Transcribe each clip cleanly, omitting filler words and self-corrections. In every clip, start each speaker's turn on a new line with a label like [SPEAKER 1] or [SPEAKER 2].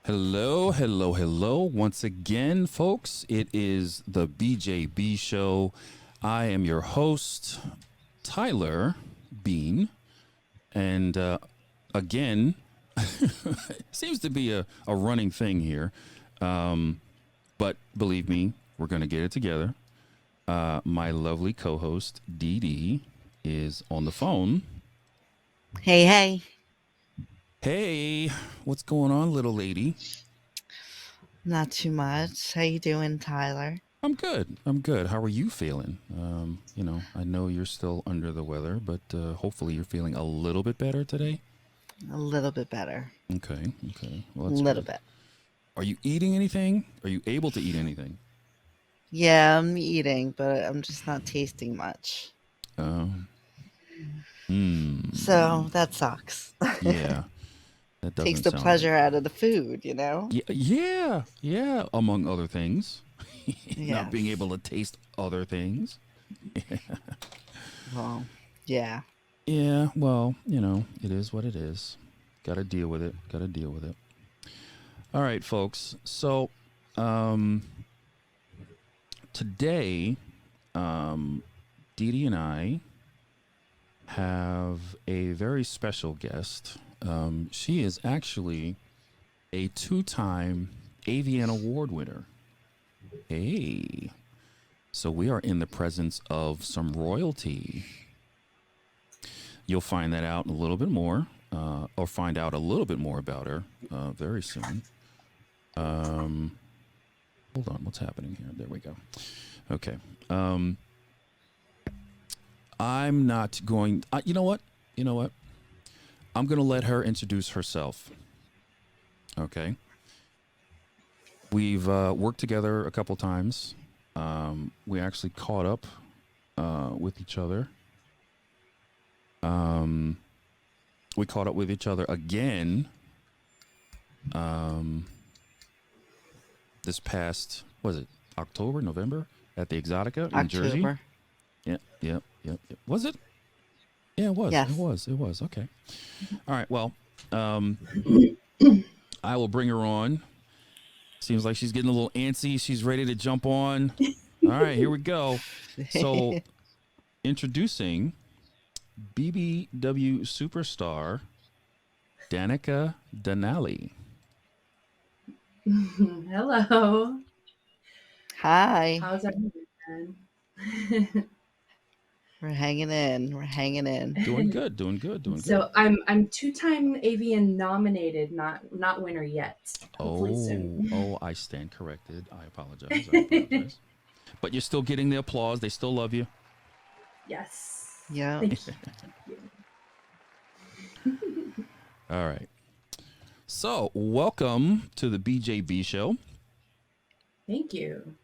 [SPEAKER 1] Hello, hello, hello. Once again, folks, it is the BJB Show. I am your host, Tyler Bean. And again, seems to be a running thing here. But believe me, we're going to get it together. My lovely co-host, Dee Dee, is on the phone.
[SPEAKER 2] Hey, hey.
[SPEAKER 1] Hey, what's going on, little lady?
[SPEAKER 2] Not too much. How you doing, Tyler?
[SPEAKER 1] I'm good. How are you feeling? I know you're still under the weather, but hopefully you're feeling a little bit better today.
[SPEAKER 2] A little bit better.
[SPEAKER 1] Okay. Well,
[SPEAKER 2] A
[SPEAKER 1] that's
[SPEAKER 2] little
[SPEAKER 1] good.
[SPEAKER 2] bit.
[SPEAKER 1] Are you eating anything? Are you able to eat anything?
[SPEAKER 2] Yeah, I'm eating, but I'm just not tasting much. So that sucks.
[SPEAKER 1] Yeah, that
[SPEAKER 2] Takes
[SPEAKER 1] doesn't
[SPEAKER 2] the
[SPEAKER 1] sound
[SPEAKER 2] pleasure
[SPEAKER 1] right.
[SPEAKER 2] out of the food, you know?
[SPEAKER 1] Yeah. Among other things, not being
[SPEAKER 2] Yes.
[SPEAKER 1] able to taste other things.
[SPEAKER 2] Well, yeah.
[SPEAKER 1] Yeah. Well, it is what it is. Got to deal with it. All right, folks. So, today, Dee Dee and I have a very special guest. She is actually a 2-time AVN Award winner. Hey. So we are in the presence of some royalty. You'll find that out in a little bit more, or find out a little bit more about her very soon. Hold on, what's happening here? There we go. Okay. I'm not going. You know what? I'm going to let her introduce herself. Okay. We've worked together a couple times. We actually caught up with each other. We caught up with each other again this past, was it October, November, at the Exotica in Jersey?
[SPEAKER 2] October.
[SPEAKER 1] Yep. Was it? Yeah, it was.
[SPEAKER 2] Yes.
[SPEAKER 1] It was. Okay. All right. Well, I will bring her on. Seems like she's getting a little antsy. She's ready to jump on. All right, here we go. So, introducing BBW superstar Danica Danali.
[SPEAKER 3] Hello.
[SPEAKER 2] Hi.
[SPEAKER 3] How's everyone?
[SPEAKER 2] We're hanging in.
[SPEAKER 1] Doing good.
[SPEAKER 3] So I'm 2-time AVN nominated, not winner yet. Hopefully soon.
[SPEAKER 1] Oh, I stand corrected. I apologize. But you're still getting the applause. They still love you.
[SPEAKER 3] Yes.
[SPEAKER 2] Yeah.
[SPEAKER 3] Thank you.
[SPEAKER 1] All right. So, welcome to the BJB Show.
[SPEAKER 3] Thank you.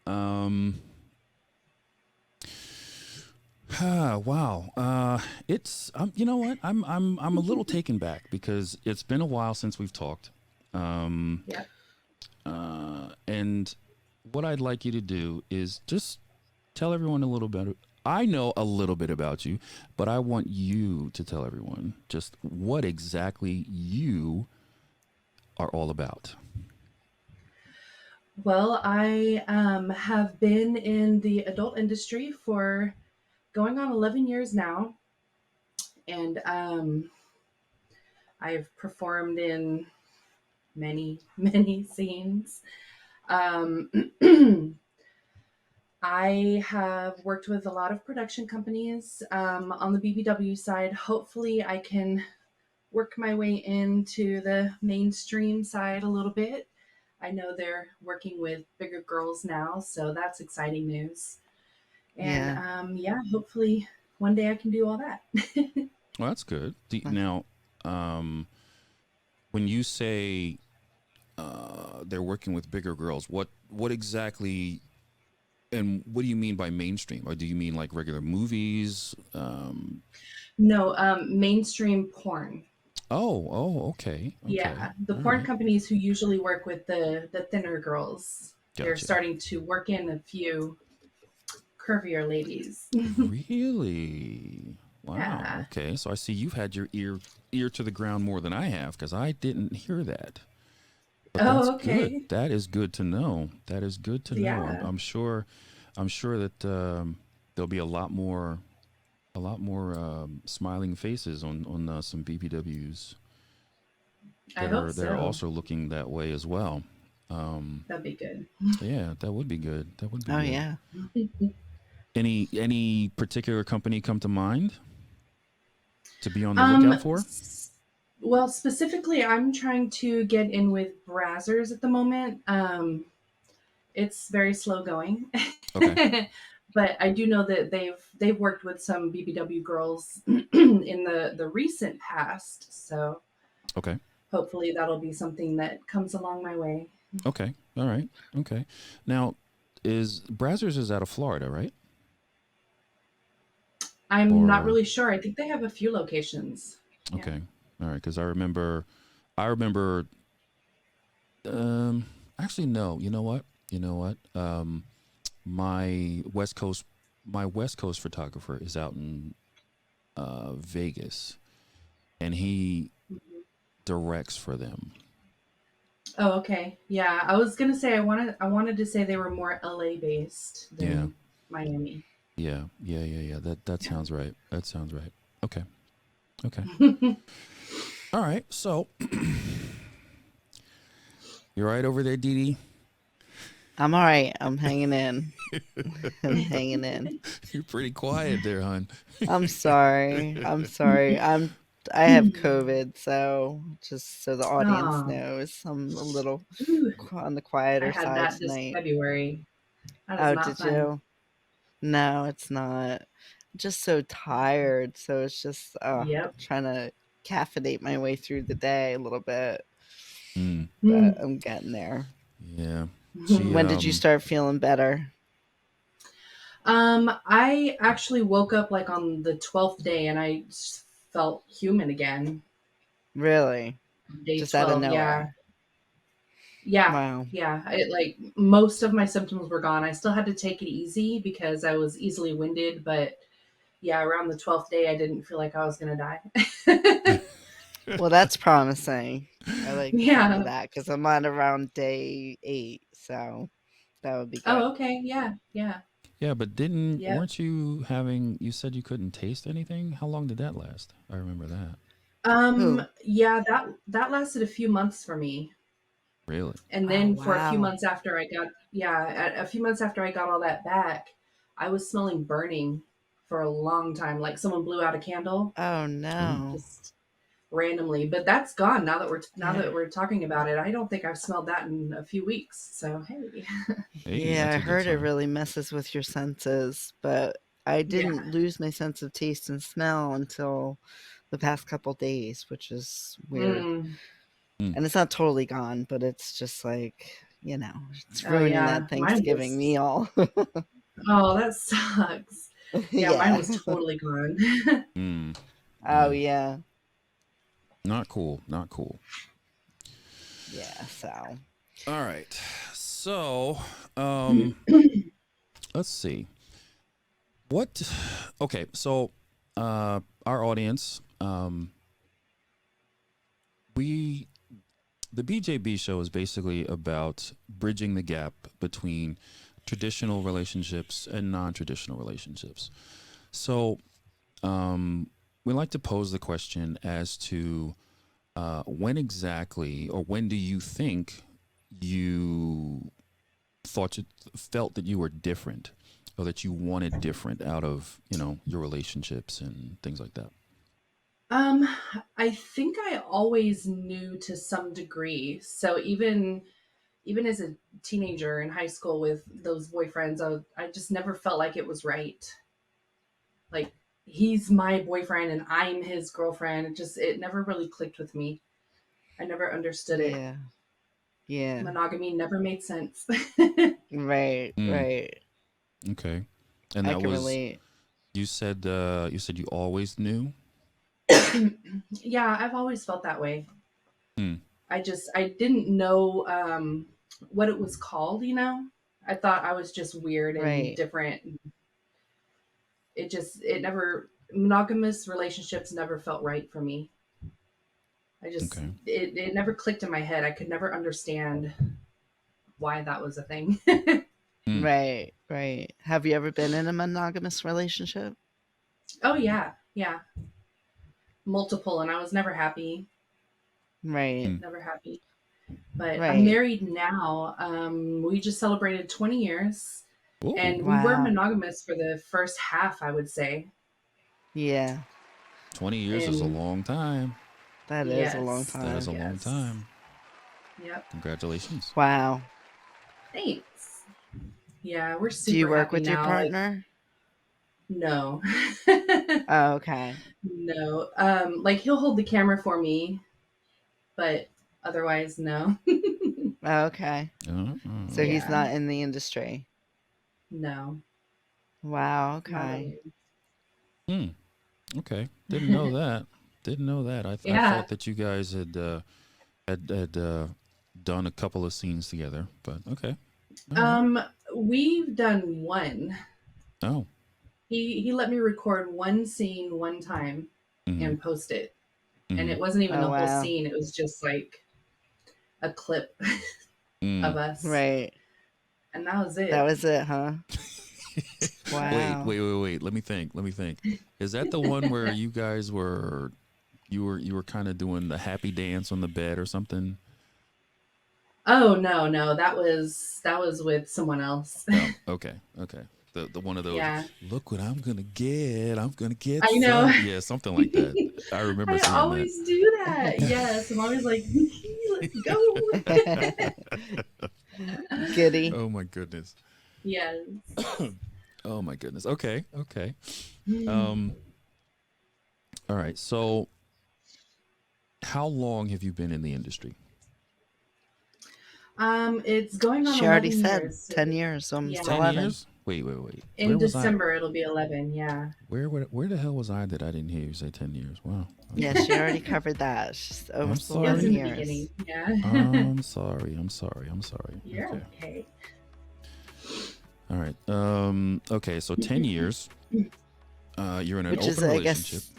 [SPEAKER 1] Wow. It's you know what? I'm a little taken back because it's been a while since we've talked.
[SPEAKER 3] Yeah.
[SPEAKER 1] And what I'd like you to do is just tell everyone a little bit. I know a little bit about you, but I want you to tell everyone just what exactly you are all about.
[SPEAKER 3] Well, I have been in the adult industry for going on 11 years now, and I've performed in many scenes. I have worked with a lot of production companies on the BBW side. Hopefully, I can work my way into the mainstream side a little bit. I know they're working with bigger girls now, so that's exciting news. And
[SPEAKER 2] Yeah.
[SPEAKER 3] hopefully one day I can do all that.
[SPEAKER 1] Well, that's good. Now, um, when you say they're working with bigger girls, what exactly, and what do you mean by mainstream? Or do you mean like regular movies?
[SPEAKER 3] No, mainstream porn.
[SPEAKER 1] Okay, okay,
[SPEAKER 3] Yeah, the
[SPEAKER 1] all
[SPEAKER 3] porn
[SPEAKER 1] right,
[SPEAKER 3] companies who usually work with the thinner girls, they're
[SPEAKER 1] gotcha.
[SPEAKER 3] starting to work in a few curvier ladies.
[SPEAKER 1] Really? Wow.
[SPEAKER 3] Yeah.
[SPEAKER 1] Okay, so I see you've had your ear to the ground more than I have because I didn't hear that. But that's
[SPEAKER 3] Oh,
[SPEAKER 1] good.
[SPEAKER 3] okay.
[SPEAKER 1] That is good to know. That is good to know.
[SPEAKER 3] Yeah,
[SPEAKER 1] I'm sure that there'll be a lot more smiling faces on some BBWs
[SPEAKER 3] I hope
[SPEAKER 1] that are
[SPEAKER 3] so.
[SPEAKER 1] also looking that way as well. Um,
[SPEAKER 3] That'd be good.
[SPEAKER 1] yeah, that would be good. That would be
[SPEAKER 2] Oh
[SPEAKER 1] good.
[SPEAKER 2] yeah.
[SPEAKER 1] Any particular company come to mind to be on the
[SPEAKER 3] Um,
[SPEAKER 1] lookout for?
[SPEAKER 3] well, specifically, I'm trying to get in with Brazzers at the moment. It's very slow going,
[SPEAKER 1] Okay.
[SPEAKER 3] but I do know that they've worked with some BBW girls in the recent past. So
[SPEAKER 1] Okay.
[SPEAKER 3] hopefully that'll be something that comes along my way.
[SPEAKER 1] Okay. All right. Okay. Now, is Brazzers is out of Florida, right?
[SPEAKER 3] I'm not
[SPEAKER 1] Or
[SPEAKER 3] really sure. I think they have a few locations. Yeah.
[SPEAKER 1] okay. All right. Because I remember. Um. Actually, no. You know what? You know what? My West Coast, my West Coast photographer is out in Vegas, and he directs for them.
[SPEAKER 3] Oh, okay. Yeah, I was gonna say I wanted to say they were more LA based
[SPEAKER 1] Yeah.
[SPEAKER 3] than Miami.
[SPEAKER 1] Yeah. That
[SPEAKER 3] Yeah.
[SPEAKER 1] sounds right. That sounds right. Okay. Okay. All right. So you're right over there, Dee
[SPEAKER 2] I'm all right. I'm hanging in. I'm hanging in.
[SPEAKER 1] You're pretty quiet there, hon.
[SPEAKER 2] I'm sorry. I'm sorry. I have COVID, so just so the audience
[SPEAKER 3] Oh,
[SPEAKER 2] knows, I'm a little
[SPEAKER 3] ooh,
[SPEAKER 2] on the
[SPEAKER 3] I
[SPEAKER 2] quieter
[SPEAKER 3] had
[SPEAKER 2] side
[SPEAKER 3] that this
[SPEAKER 2] tonight.
[SPEAKER 3] February. That is
[SPEAKER 2] Oh,
[SPEAKER 3] not
[SPEAKER 2] did
[SPEAKER 3] fun.
[SPEAKER 2] you? No, it's not. Just so tired, so it's just
[SPEAKER 3] Yep.
[SPEAKER 2] trying to caffeinate my way through the day a little bit,
[SPEAKER 1] Mm,
[SPEAKER 2] but
[SPEAKER 3] Mm.
[SPEAKER 2] I'm getting there.
[SPEAKER 1] yeah. She
[SPEAKER 2] When did you start feeling better?
[SPEAKER 3] I actually woke up like on the 12th day and I just felt human again.
[SPEAKER 2] Really?
[SPEAKER 3] Day
[SPEAKER 2] Just out of
[SPEAKER 3] 12, yeah.
[SPEAKER 2] nowhere.
[SPEAKER 3] Yeah.
[SPEAKER 2] Wow.
[SPEAKER 3] Yeah. It like most of my symptoms were gone. I still had to take it easy because I was easily winded, but yeah, around the 12th day I didn't feel like I was going to die.
[SPEAKER 2] Well, that's promising. I like the sound of
[SPEAKER 3] Yeah.
[SPEAKER 2] that because I'm on around day 8, so that would be good.
[SPEAKER 3] Oh, okay. Yeah. Yeah.
[SPEAKER 1] Yeah, but didn't
[SPEAKER 3] Yep.
[SPEAKER 1] weren't you having? You said you couldn't taste anything. How long did that last? I remember that.
[SPEAKER 2] Who?
[SPEAKER 3] Yeah, that lasted a few months for me.
[SPEAKER 1] Really?
[SPEAKER 3] And
[SPEAKER 2] Oh,
[SPEAKER 3] then for a few
[SPEAKER 2] wow.
[SPEAKER 3] months after a few months after I got all that back, I was smelling burning for a long time, like someone blew out a candle
[SPEAKER 2] Oh,
[SPEAKER 1] Oh,
[SPEAKER 2] no.
[SPEAKER 3] just randomly. But that's gone now
[SPEAKER 2] Yeah.
[SPEAKER 3] that we're talking about it. I don't think I've smelled that in a few weeks. So hey,
[SPEAKER 1] hey,
[SPEAKER 2] Yeah,
[SPEAKER 1] that's
[SPEAKER 2] I
[SPEAKER 1] a good
[SPEAKER 2] heard it
[SPEAKER 1] sign.
[SPEAKER 2] really messes with your senses, but I
[SPEAKER 3] yeah.
[SPEAKER 2] didn't lose my sense of taste and smell until the past couple days, which is weird.
[SPEAKER 3] Mm.
[SPEAKER 1] Mm.
[SPEAKER 2] And it's not totally gone, but it's just like, it's
[SPEAKER 3] Oh
[SPEAKER 2] ruining that
[SPEAKER 3] yeah, mine
[SPEAKER 2] Thanksgiving
[SPEAKER 3] was.
[SPEAKER 2] meal.
[SPEAKER 3] Oh, that sucks. Yeah, mine
[SPEAKER 2] Yeah.
[SPEAKER 3] was totally gone.
[SPEAKER 1] Mm.
[SPEAKER 2] Oh,
[SPEAKER 1] Yeah.
[SPEAKER 2] yeah.
[SPEAKER 1] Not cool. Not cool.
[SPEAKER 2] Yeah, so.
[SPEAKER 1] All right. So, let's see. What? Okay. So, our audience, we the BJB show is basically about bridging the gap between traditional relationships and non-traditional relationships. So, we like to pose the question as to when exactly or when do you think you thought you felt that you were different or that you wanted different out of your relationships and things like that.
[SPEAKER 3] Um, I think I always knew to some degree. So even as a teenager in high school with those boyfriends, I just never felt like it was right. Like he's my boyfriend and I'm his girlfriend. It never really clicked with me. I never understood it.
[SPEAKER 2] Yeah. Yeah.
[SPEAKER 3] Monogamy never made sense.
[SPEAKER 2] Right.
[SPEAKER 1] Mm,
[SPEAKER 2] Right.
[SPEAKER 1] okay. And
[SPEAKER 2] I
[SPEAKER 1] that
[SPEAKER 2] can
[SPEAKER 1] was
[SPEAKER 2] relate.
[SPEAKER 1] you said you always knew?
[SPEAKER 3] Yeah, I've always felt that way.
[SPEAKER 1] Hmm.
[SPEAKER 3] I didn't know what it was called, you know? I thought I was just weird and
[SPEAKER 2] Right.
[SPEAKER 3] different. It never, monogamous relationships never felt right for me.
[SPEAKER 1] Okay.
[SPEAKER 3] It never clicked in my head. I could never understand why that was a thing.
[SPEAKER 1] Hmm.
[SPEAKER 2] Right. Right. Have you ever been in a monogamous relationship?
[SPEAKER 3] Oh, yeah. Yeah. Multiple. And I was never happy.
[SPEAKER 2] Right.
[SPEAKER 1] Hmm.
[SPEAKER 3] Never happy. But I'm
[SPEAKER 2] Right.
[SPEAKER 3] married now. We just celebrated 20 years.
[SPEAKER 1] Oh,
[SPEAKER 3] And we were
[SPEAKER 2] Wow.
[SPEAKER 3] monogamous for the first half, I would say.
[SPEAKER 2] Yeah.
[SPEAKER 1] 20 years is a
[SPEAKER 3] And
[SPEAKER 1] long time.
[SPEAKER 2] That is a long
[SPEAKER 3] yes,
[SPEAKER 1] That is
[SPEAKER 2] time.
[SPEAKER 1] a long
[SPEAKER 3] yes.
[SPEAKER 1] time.
[SPEAKER 3] Yep.
[SPEAKER 1] Congratulations.
[SPEAKER 2] Wow.
[SPEAKER 3] Thanks. Yeah, we're
[SPEAKER 2] Do you
[SPEAKER 3] super
[SPEAKER 2] work
[SPEAKER 3] happy
[SPEAKER 2] with your
[SPEAKER 3] now. Like,
[SPEAKER 2] partner?
[SPEAKER 3] no.
[SPEAKER 2] Oh, okay.
[SPEAKER 3] No. Like he'll hold the camera for me, but otherwise, no.
[SPEAKER 2] Oh, okay. So he's
[SPEAKER 3] Yeah.
[SPEAKER 2] not in the industry.
[SPEAKER 3] No.
[SPEAKER 2] Wow.
[SPEAKER 3] Not
[SPEAKER 2] Okay.
[SPEAKER 3] really.
[SPEAKER 1] Hmm. Okay. Didn't know that. Didn't know that. I
[SPEAKER 3] Yeah.
[SPEAKER 1] thought that you guys had done a couple of scenes together, but okay. All right.
[SPEAKER 3] Um, we've done one.
[SPEAKER 1] Oh.
[SPEAKER 3] He let me record one scene one time
[SPEAKER 1] Mm-hmm.
[SPEAKER 3] and post it. And
[SPEAKER 1] Mm-hmm.
[SPEAKER 3] it wasn't even
[SPEAKER 2] Oh,
[SPEAKER 3] the whole
[SPEAKER 2] wow.
[SPEAKER 3] scene. It was just like a clip of
[SPEAKER 1] Mm.
[SPEAKER 3] us.
[SPEAKER 2] Right.
[SPEAKER 3] And that was
[SPEAKER 2] That
[SPEAKER 3] it.
[SPEAKER 2] was it, huh?
[SPEAKER 3] Yep.
[SPEAKER 2] Wow.
[SPEAKER 1] Wait. Let me think. Is that the one where you guys you were kind of doing the happy dance on the bed or something?
[SPEAKER 3] Oh no, that was with someone else.
[SPEAKER 1] Oh, okay. The one of those.
[SPEAKER 3] Yeah.
[SPEAKER 1] Look what I'm gonna get. I'm gonna get
[SPEAKER 3] I know.
[SPEAKER 1] some. Yeah, something like that. I remember
[SPEAKER 3] I
[SPEAKER 1] seeing that.
[SPEAKER 3] always do that. Yes. I'm always like, let's go.
[SPEAKER 2] Giddy.
[SPEAKER 1] Oh my goodness.
[SPEAKER 3] Yes.
[SPEAKER 1] Oh my goodness. Okay. Um. All right. So, how long have you been in the industry?
[SPEAKER 3] It's going on
[SPEAKER 2] She already
[SPEAKER 3] 11
[SPEAKER 2] said
[SPEAKER 3] years.
[SPEAKER 2] 10 years, almost
[SPEAKER 3] Yeah.
[SPEAKER 2] 11.
[SPEAKER 1] Years? Wait.
[SPEAKER 3] In December it'll be 11. Yeah.
[SPEAKER 1] Where the hell was I that I didn't hear you say 10 years? Wow.
[SPEAKER 2] Yeah,
[SPEAKER 1] Okay.
[SPEAKER 2] she already covered that. She's
[SPEAKER 1] I'm
[SPEAKER 2] almost
[SPEAKER 3] It was
[SPEAKER 2] 11
[SPEAKER 3] in
[SPEAKER 1] sorry.
[SPEAKER 3] the
[SPEAKER 2] years.
[SPEAKER 3] beginning. Yeah.
[SPEAKER 1] I'm sorry. I'm sorry.
[SPEAKER 3] You're
[SPEAKER 1] Okay.
[SPEAKER 3] okay.
[SPEAKER 1] All right. Okay. So 10 years. You're in an
[SPEAKER 2] Which is,
[SPEAKER 1] open
[SPEAKER 2] I
[SPEAKER 1] relationship.
[SPEAKER 2] guess,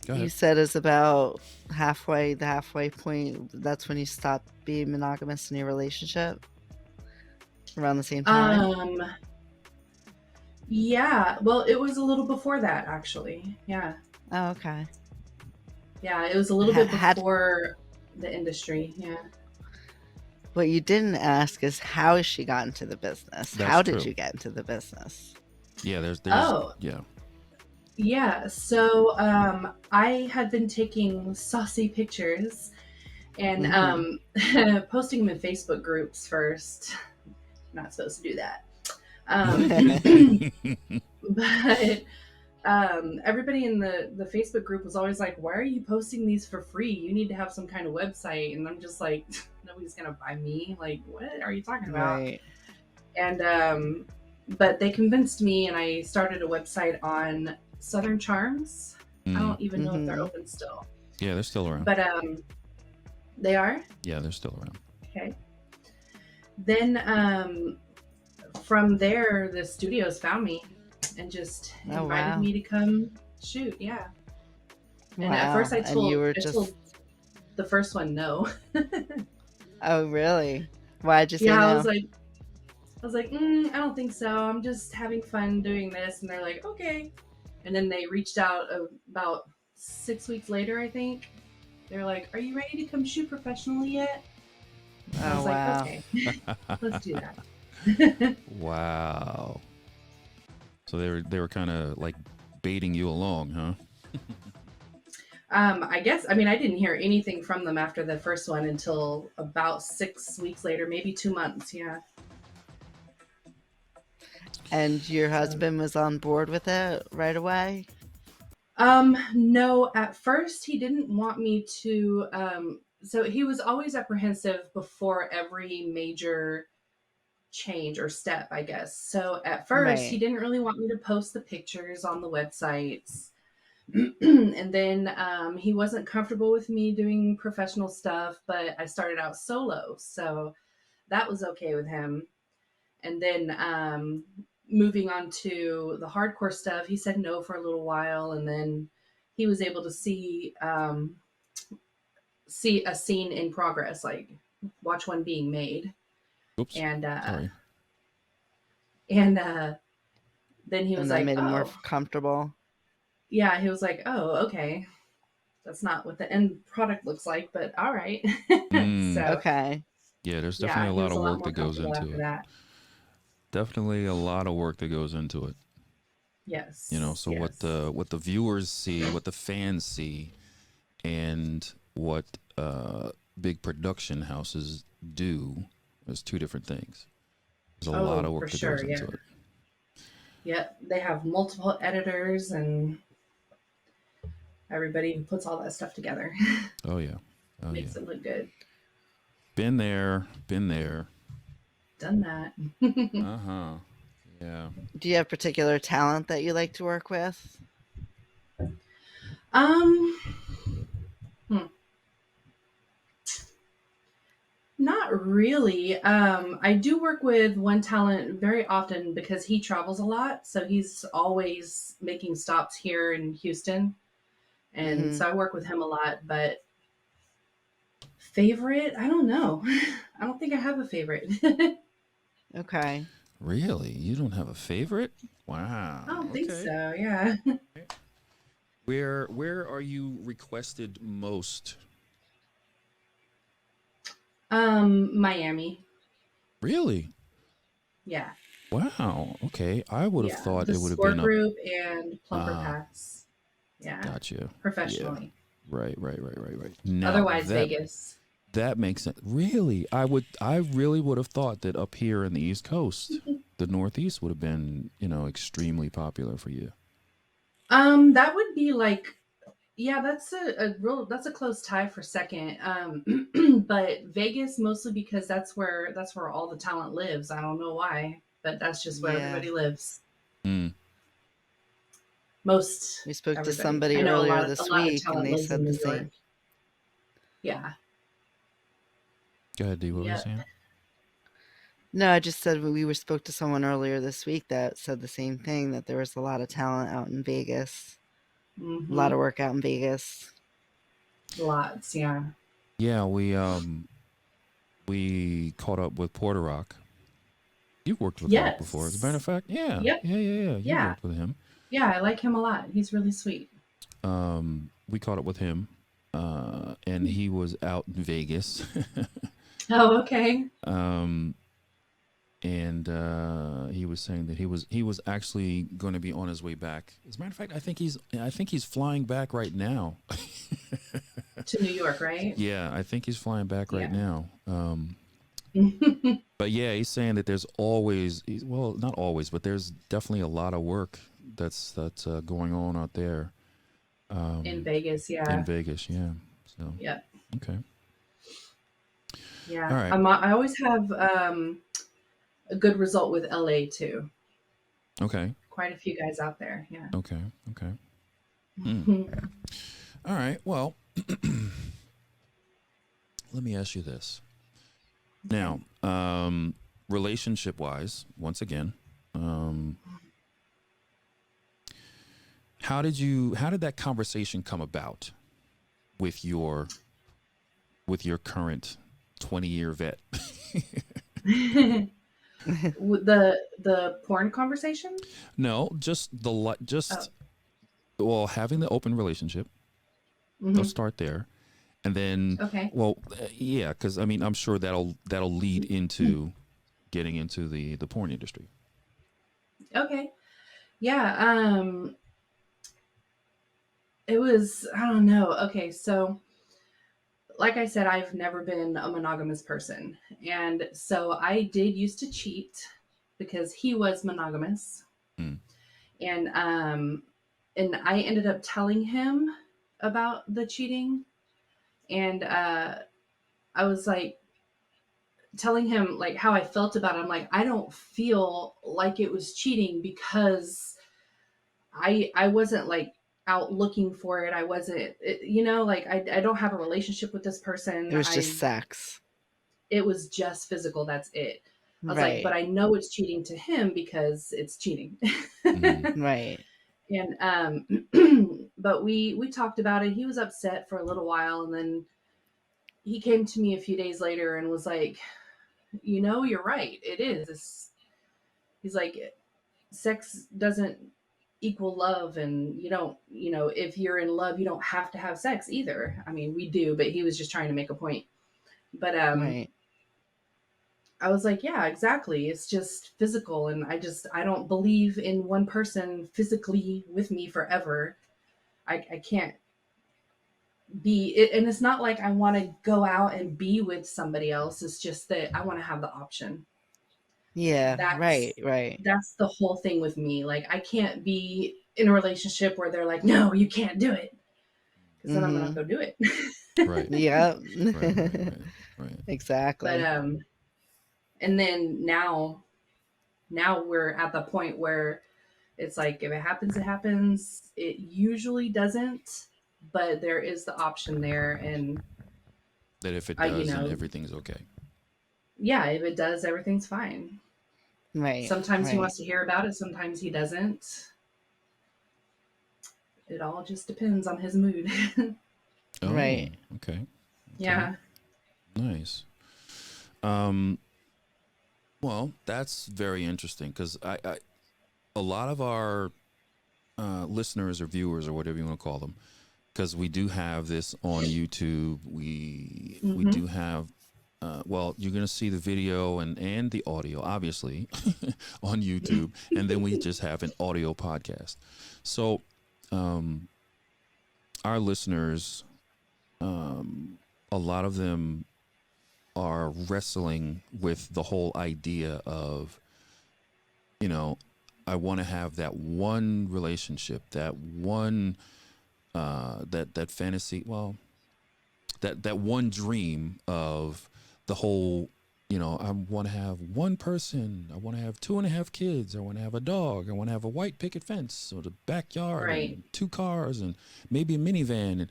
[SPEAKER 1] Go
[SPEAKER 2] you
[SPEAKER 1] ahead.
[SPEAKER 2] said is about the halfway point. That's when you stop being monogamous in your relationship? Around the same time?
[SPEAKER 3] Um, yeah. Well, it was a little before that, actually. Yeah.
[SPEAKER 2] Oh, okay.
[SPEAKER 3] Yeah. It was a little bit
[SPEAKER 2] Had
[SPEAKER 3] before the industry. Yeah.
[SPEAKER 2] What you didn't ask is how she got into the business.
[SPEAKER 1] That's
[SPEAKER 2] How did
[SPEAKER 1] true.
[SPEAKER 2] you get into the business?
[SPEAKER 1] Yeah. There's
[SPEAKER 3] Oh,
[SPEAKER 1] yeah.
[SPEAKER 3] yeah. So, I had been taking saucy pictures and
[SPEAKER 2] Mm-hmm.
[SPEAKER 3] posting them in Facebook groups first. Not supposed to do that. Um, but everybody in the Facebook group was always like, "Why are you posting these for free? You need to have some kind of website." And I'm just like, "Nobody's gonna buy me. Like, what are you talking about?"
[SPEAKER 2] Right.
[SPEAKER 3] And but they convinced me, and I started a website on Southern Charms. I
[SPEAKER 1] Mm.
[SPEAKER 3] don't even know if they're
[SPEAKER 2] Mm-hmm.
[SPEAKER 3] open still,
[SPEAKER 1] Yeah, they're still around.
[SPEAKER 3] but they are.
[SPEAKER 1] Yeah, they're still around.
[SPEAKER 3] Okay. Then from there, the studios found me and just
[SPEAKER 2] Oh,
[SPEAKER 3] invited
[SPEAKER 2] wow.
[SPEAKER 3] me to come shoot. Yeah. And at
[SPEAKER 2] Wow.
[SPEAKER 3] first
[SPEAKER 2] And you were
[SPEAKER 3] I
[SPEAKER 2] just,
[SPEAKER 3] told the first one no.
[SPEAKER 2] oh, really? Why'd you say
[SPEAKER 3] Yeah,
[SPEAKER 2] no?
[SPEAKER 3] I was like, I don't think so. I'm just having fun doing this. And they're like, okay. And then they reached out about 6 weeks later, I think. They're like, are you ready to come shoot professionally yet? And I
[SPEAKER 2] Oh,
[SPEAKER 3] was like,
[SPEAKER 2] wow.
[SPEAKER 3] okay, let's do that.
[SPEAKER 1] Wow. So they were kind of like baiting you along, huh?
[SPEAKER 3] I guess, I mean, I didn't hear anything from them after the first one until about 6 weeks later, maybe 2 months. Yeah.
[SPEAKER 2] And your
[SPEAKER 3] So,
[SPEAKER 2] husband was on board with it right away?
[SPEAKER 3] no, at first he didn't want me to, so he was always apprehensive before every major change or step, I guess. So at first he
[SPEAKER 2] Right.
[SPEAKER 3] didn't really want me to post the pictures on the websites. And then he wasn't comfortable with me doing professional stuff, but I started out solo. So that was okay with him. And then moving on to the hardcore stuff, he said no for a little while, and then he was able to see a scene in progress, like watch one being made,
[SPEAKER 1] Oops.
[SPEAKER 3] and
[SPEAKER 1] Sorry.
[SPEAKER 3] then he was
[SPEAKER 2] And that
[SPEAKER 3] like,
[SPEAKER 2] made him more
[SPEAKER 3] "Oh,
[SPEAKER 2] comfortable.
[SPEAKER 3] yeah." He was like, "Oh, okay, that's not what the end product looks like, but all right."
[SPEAKER 1] Mm.
[SPEAKER 3] So
[SPEAKER 2] Okay.
[SPEAKER 1] Yeah, there's definitely
[SPEAKER 3] yeah,
[SPEAKER 1] a
[SPEAKER 3] he
[SPEAKER 1] lot
[SPEAKER 3] was
[SPEAKER 1] of
[SPEAKER 3] a lot
[SPEAKER 1] work
[SPEAKER 3] more
[SPEAKER 1] that goes
[SPEAKER 3] comfortable
[SPEAKER 1] into
[SPEAKER 3] after
[SPEAKER 1] it.
[SPEAKER 3] that.
[SPEAKER 1] Definitely a lot of work that goes into it.
[SPEAKER 3] Yes,
[SPEAKER 1] So
[SPEAKER 3] yes.
[SPEAKER 1] what the viewers see, what the fans see, and what big production houses do is two different things. There's a lot
[SPEAKER 3] Oh,
[SPEAKER 1] of
[SPEAKER 3] for
[SPEAKER 1] work that goes
[SPEAKER 3] sure.
[SPEAKER 1] into
[SPEAKER 3] Yeah.
[SPEAKER 1] it.
[SPEAKER 3] Yep. They have multiple editors and everybody who puts all that stuff together
[SPEAKER 1] Oh yeah. Oh yeah.
[SPEAKER 3] makes it look good.
[SPEAKER 1] Been there, been there.
[SPEAKER 3] Done that.
[SPEAKER 1] Uh-huh. Yeah.
[SPEAKER 2] Do you have particular talent that you like to work with?
[SPEAKER 3] um, hmm, Not really. I do work with one talent very often because he travels a lot, so he's always making stops here in Houston, and
[SPEAKER 2] Mm-hmm.
[SPEAKER 3] so I work with him a lot. But favorite, I don't know. I don't think I have a favorite. I
[SPEAKER 2] Okay.
[SPEAKER 1] Really? You don't have a favorite? Wow.
[SPEAKER 3] don't think
[SPEAKER 1] Okay.
[SPEAKER 3] so. Yeah.
[SPEAKER 1] Where are you requested most?
[SPEAKER 3] Miami.
[SPEAKER 1] Really?
[SPEAKER 3] Yeah.
[SPEAKER 1] Wow. Okay. I would have
[SPEAKER 3] Yeah,
[SPEAKER 1] thought
[SPEAKER 3] the
[SPEAKER 1] it would have
[SPEAKER 3] Score
[SPEAKER 1] been up.
[SPEAKER 3] Group and Plumper
[SPEAKER 1] Ah,
[SPEAKER 3] Pass. Yeah,
[SPEAKER 1] gotcha. Yeah.
[SPEAKER 3] professionally.
[SPEAKER 1] Right. Now
[SPEAKER 3] Otherwise, Vegas.
[SPEAKER 1] that makes sense. Really? I really would have thought that up here in the East Coast, the Northeast would have been, extremely popular for you.
[SPEAKER 3] That would be like, yeah, that's a close tie for second. But Vegas mostly because that's where all the talent lives. I don't know why, but that's just where
[SPEAKER 2] Yeah.
[SPEAKER 3] everybody lives.
[SPEAKER 1] Mm.
[SPEAKER 3] Most
[SPEAKER 2] We spoke to
[SPEAKER 3] everybody. I
[SPEAKER 2] somebody
[SPEAKER 3] know
[SPEAKER 2] earlier
[SPEAKER 3] a
[SPEAKER 2] this
[SPEAKER 3] lot of
[SPEAKER 2] week and
[SPEAKER 3] talent
[SPEAKER 2] they
[SPEAKER 3] lives in
[SPEAKER 2] said the
[SPEAKER 3] New York.
[SPEAKER 2] same.
[SPEAKER 3] Yeah.
[SPEAKER 1] Go ahead, D. What were you
[SPEAKER 3] Yep.
[SPEAKER 1] saying?
[SPEAKER 2] No, I just said we spoke to someone earlier this week that said the same thing, that there was a lot of talent out in Vegas. A lot
[SPEAKER 3] Mm-hmm.
[SPEAKER 2] of work out in Vegas.
[SPEAKER 3] Lots. Yeah.
[SPEAKER 1] Yeah, we caught up with Porter Rock. You've worked with Rock before, as a matter
[SPEAKER 3] Yes.
[SPEAKER 1] of fact. Yeah,
[SPEAKER 3] Yep.
[SPEAKER 1] yeah. You
[SPEAKER 3] Yeah.
[SPEAKER 1] worked with him.
[SPEAKER 3] Yeah, I like him a lot. He's really sweet.
[SPEAKER 1] We caught up with him, and he was out in Vegas,
[SPEAKER 3] Oh, okay.
[SPEAKER 1] um, and he was saying that he was actually going to be on his way back. As a matter of fact, I think he's flying back right now.
[SPEAKER 3] To New York, right?
[SPEAKER 1] Yeah, I think he's flying back right
[SPEAKER 3] Yeah.
[SPEAKER 1] now. But yeah, he's saying that there's always, well, not always, but there's definitely a lot of work that's going on out there.
[SPEAKER 3] In
[SPEAKER 1] Um,
[SPEAKER 3] Vegas,
[SPEAKER 1] in
[SPEAKER 3] yeah.
[SPEAKER 1] Vegas, yeah. So
[SPEAKER 3] Yep.
[SPEAKER 1] okay, all
[SPEAKER 3] Yeah.
[SPEAKER 1] right,
[SPEAKER 3] I always have a good result with LA too.
[SPEAKER 1] okay,
[SPEAKER 3] Quite a few guys out there. Yeah.
[SPEAKER 1] okay. Hmm. All right. Well, let me ask you this
[SPEAKER 3] Okay.
[SPEAKER 1] now. Relationship wise, once again, um, how did that conversation come about with your current 20-year vet?
[SPEAKER 3] With the porn conversation?
[SPEAKER 1] No, just
[SPEAKER 3] Oh.
[SPEAKER 1] well, having the open relationship. Let's
[SPEAKER 3] Hmm.
[SPEAKER 1] start there, and then,
[SPEAKER 3] Okay.
[SPEAKER 1] well, yeah, because I mean, I'm sure that'll lead into getting into the porn industry.
[SPEAKER 3] Okay. Yeah. It was, I don't know. Okay, so like I said, I've never been a monogamous person. And so I did used to cheat because he was monogamous.
[SPEAKER 1] Mm.
[SPEAKER 3] And I ended up telling him about the cheating. And I was like telling him like how I felt about it. I'm like, I don't feel like it was cheating because I wasn't like out looking for it. I wasn't, like I don't have a relationship with this person.
[SPEAKER 2] It was just sex.
[SPEAKER 3] It was just physical. That's it. I was like,
[SPEAKER 2] Right.
[SPEAKER 3] but I know it's cheating to him because it's cheating.
[SPEAKER 2] Right.
[SPEAKER 3] And but we talked about it. He was upset for a little while, and then he came to me a few days later and was like, you're right. It is. He's like, sex doesn't equal love, and you don't, if you're in love, you don't have to have sex either. I mean, we do, but he was just trying to make a point. But
[SPEAKER 2] Right.
[SPEAKER 3] I was like, yeah, exactly. It's just physical, and I don't believe in one person physically with me forever. I can't be it, and it's not like I want to go out and be with somebody else. It's just that I want to have the option.
[SPEAKER 2] Yeah. Right.
[SPEAKER 3] That's the whole thing with me. Like, I can't be in a relationship where they're like, no, you can't do it, because then I'm gonna go do it.
[SPEAKER 1] Right.
[SPEAKER 2] Yeah.
[SPEAKER 1] Right.
[SPEAKER 2] Exactly.
[SPEAKER 3] But and then now we're at the point where it's like, if it happens, it happens. It usually doesn't, but there is the option there. And
[SPEAKER 1] That if it does, then everything's okay.
[SPEAKER 3] Yeah, if it does, everything's fine.
[SPEAKER 2] Right.
[SPEAKER 3] Sometimes he wants to hear about it, sometimes he doesn't. It all just depends on his mood.
[SPEAKER 2] Right.
[SPEAKER 1] Okay.
[SPEAKER 3] Yeah.
[SPEAKER 1] Nice. Well, that's very interesting, because I a lot of our listeners or viewers or whatever you want to call them, because we do have this on YouTube. We do have. Well, you're going to see the video and the audio, obviously, on YouTube, and then we just have an audio podcast. So, our listeners, a lot of them are wrestling with the whole idea of, I want to have that one relationship, that one, that fantasy, well, that one dream of the whole, I want to have one person, I want to have 2.5 kids, I want to have a dog, I want to have a white picket fence or the backyard, and 2 cars and maybe a minivan,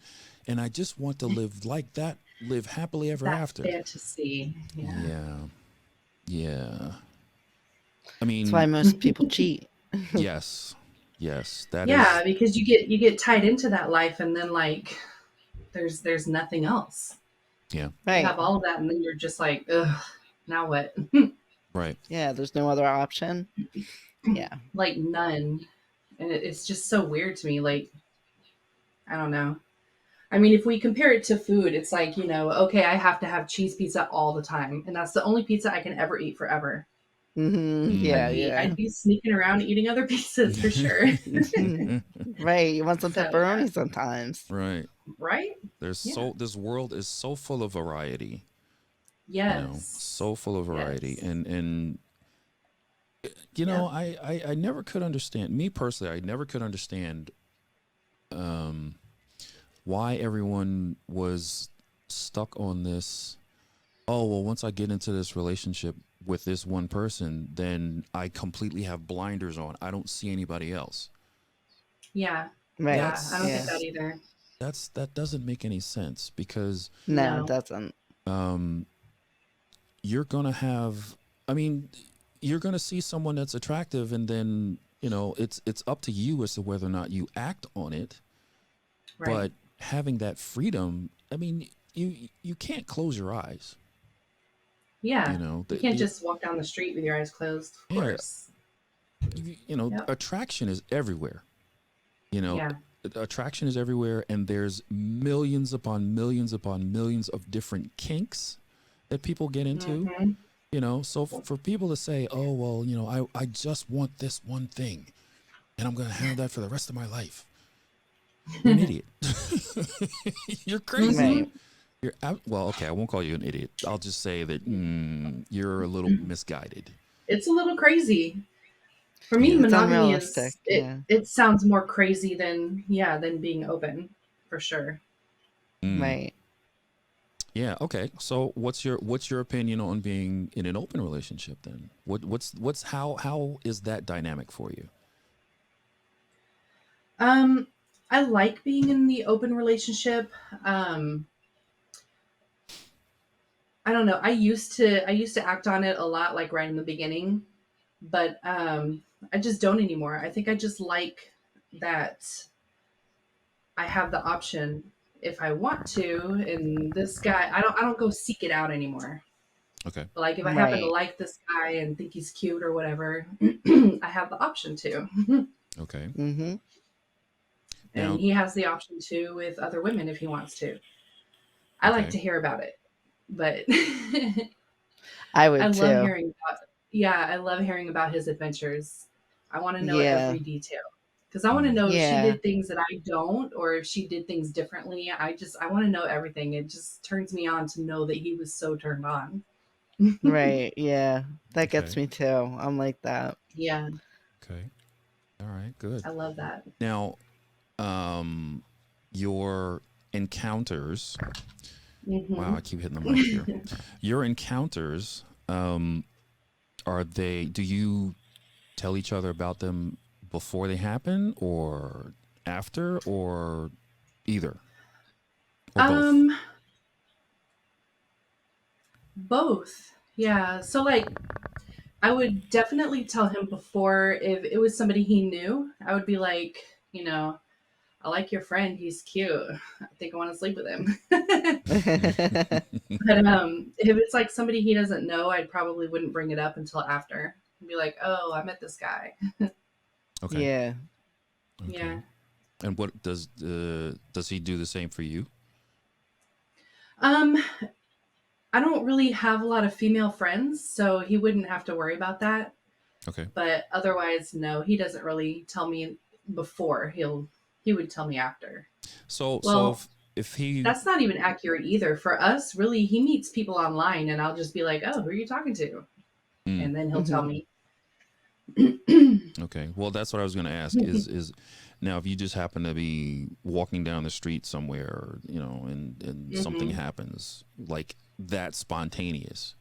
[SPEAKER 1] and I just want to live like that, live happily ever after.
[SPEAKER 3] Fantasy.
[SPEAKER 1] Yeah. I mean,
[SPEAKER 2] that's why most people cheat.
[SPEAKER 1] Yes. That
[SPEAKER 3] is, because you get tied into that life, and then like there's nothing else.
[SPEAKER 1] Yeah.
[SPEAKER 2] Right.
[SPEAKER 3] You have all of that, and then you're just like, ugh, now what?
[SPEAKER 1] Right.
[SPEAKER 2] Yeah, there's no other option. Yeah.
[SPEAKER 3] Like none. And it's just so weird to me. Like, I don't know. I mean, if we compare it to food, it's like, okay, I have to have cheese pizza all the time, and that's the only pizza I can ever eat forever.
[SPEAKER 2] Yeah.
[SPEAKER 3] I'd be sneaking around eating other pizzas for sure.
[SPEAKER 2] Right. You want some pepperoni sometimes.
[SPEAKER 1] Right. This world is so full of variety.
[SPEAKER 3] Yes.
[SPEAKER 1] So full of variety. Yes. And I never could understand, me personally, I never could understand why everyone was stuck on this. Oh, well, once I get into this relationship with this one person, then I completely have blinders on. I don't see anybody else.
[SPEAKER 3] Yeah.
[SPEAKER 2] Right.
[SPEAKER 3] Yeah, I don't think that either.
[SPEAKER 1] That doesn't make any sense, because
[SPEAKER 2] no, it doesn't.
[SPEAKER 1] You're gonna have, you're gonna see someone that's attractive, and then it's up to you as to whether or not you act on it. Right. But having that freedom, you can't close your eyes.
[SPEAKER 3] Yeah. You can't just walk down the street with your eyes closed, of course.
[SPEAKER 1] Attraction is everywhere. Attraction is everywhere, and there's millions upon millions upon millions of different kinks that people get into. Mm-hmm. So for people to say, oh, well, I just want this one thing, and I'm going to have that for the rest of my life. You're an idiot. You're crazy. Right. Well, okay, I won't call you an idiot. I'll just say that you're a little misguided.
[SPEAKER 3] it's a little crazy. For me,
[SPEAKER 1] Yeah.
[SPEAKER 2] It's
[SPEAKER 3] monogamy
[SPEAKER 2] unrealistic.
[SPEAKER 3] is it sounds more crazy than being open, for sure.
[SPEAKER 2] Right.
[SPEAKER 1] Yeah. Okay. So what's your opinion on being in an open relationship then? What's how is that dynamic for you?
[SPEAKER 3] I like being in the open relationship. Um, I don't know. I used to act on it a lot, like right in the beginning, but I just don't anymore. I think I just like that I have the option if I want to. And this guy, I don't go seek it out anymore.
[SPEAKER 1] Okay.
[SPEAKER 3] But like if I happen to
[SPEAKER 2] Right.
[SPEAKER 3] like this guy and think he's cute or whatever, I have the option to.
[SPEAKER 1] Okay.
[SPEAKER 2] Mm-hmm.
[SPEAKER 3] And
[SPEAKER 1] Now,
[SPEAKER 3] he has the option to with other women if he wants to. I like
[SPEAKER 1] okay.
[SPEAKER 3] to hear about it, but
[SPEAKER 2] I
[SPEAKER 3] I
[SPEAKER 2] would
[SPEAKER 3] love
[SPEAKER 2] too.
[SPEAKER 3] hearing about yeah, I love hearing about his adventures. I want to know
[SPEAKER 2] Yeah.
[SPEAKER 3] every detail because I want to
[SPEAKER 1] Mm,
[SPEAKER 3] know if she
[SPEAKER 2] Yeah.
[SPEAKER 3] did things that I don't or if she did things differently. I want to know everything. It just turns me on to know that he was so turned on.
[SPEAKER 2] Right. Yeah. That gets
[SPEAKER 1] okay.
[SPEAKER 2] me too. I'm like that.
[SPEAKER 3] Yeah,
[SPEAKER 1] Okay. All right. Good.
[SPEAKER 3] I love that.
[SPEAKER 1] Now, um, your encounters. Wow,
[SPEAKER 3] Hmm.
[SPEAKER 1] I keep hitting the mic here. Your encounters, are they? Do you tell each other about them before they happen, or after, or either, or both?
[SPEAKER 3] um, Both. Yeah. So like I would definitely tell him before if it was somebody he knew. I would be like, you know, I like your friend. He's cute. I think I want to sleep with him. But if it's like somebody he doesn't know, I probably wouldn't bring it up until after. I'd be like, oh, I met this guy.
[SPEAKER 1] Okay.
[SPEAKER 2] Yeah.
[SPEAKER 1] Okay.
[SPEAKER 3] Yeah.
[SPEAKER 1] And what does he do the same for you?
[SPEAKER 3] Um, I don't really have a lot of female friends, so he wouldn't have to worry about that.
[SPEAKER 1] Okay.
[SPEAKER 3] But otherwise, no, he doesn't really tell me before. He would tell me after.
[SPEAKER 1] So
[SPEAKER 3] Well,
[SPEAKER 1] if he,
[SPEAKER 3] that's not even accurate either. For us, really, he meets people online, and I'll just be like, "Oh, who are you talking to?"
[SPEAKER 1] mm,
[SPEAKER 3] And then he'll tell
[SPEAKER 2] Hmm.
[SPEAKER 3] me.
[SPEAKER 1] okay. Well, that's what I was going to ask. Is now if you just happen to be walking down the street somewhere, and something
[SPEAKER 3] Hmm.
[SPEAKER 1] happens like that spontaneous,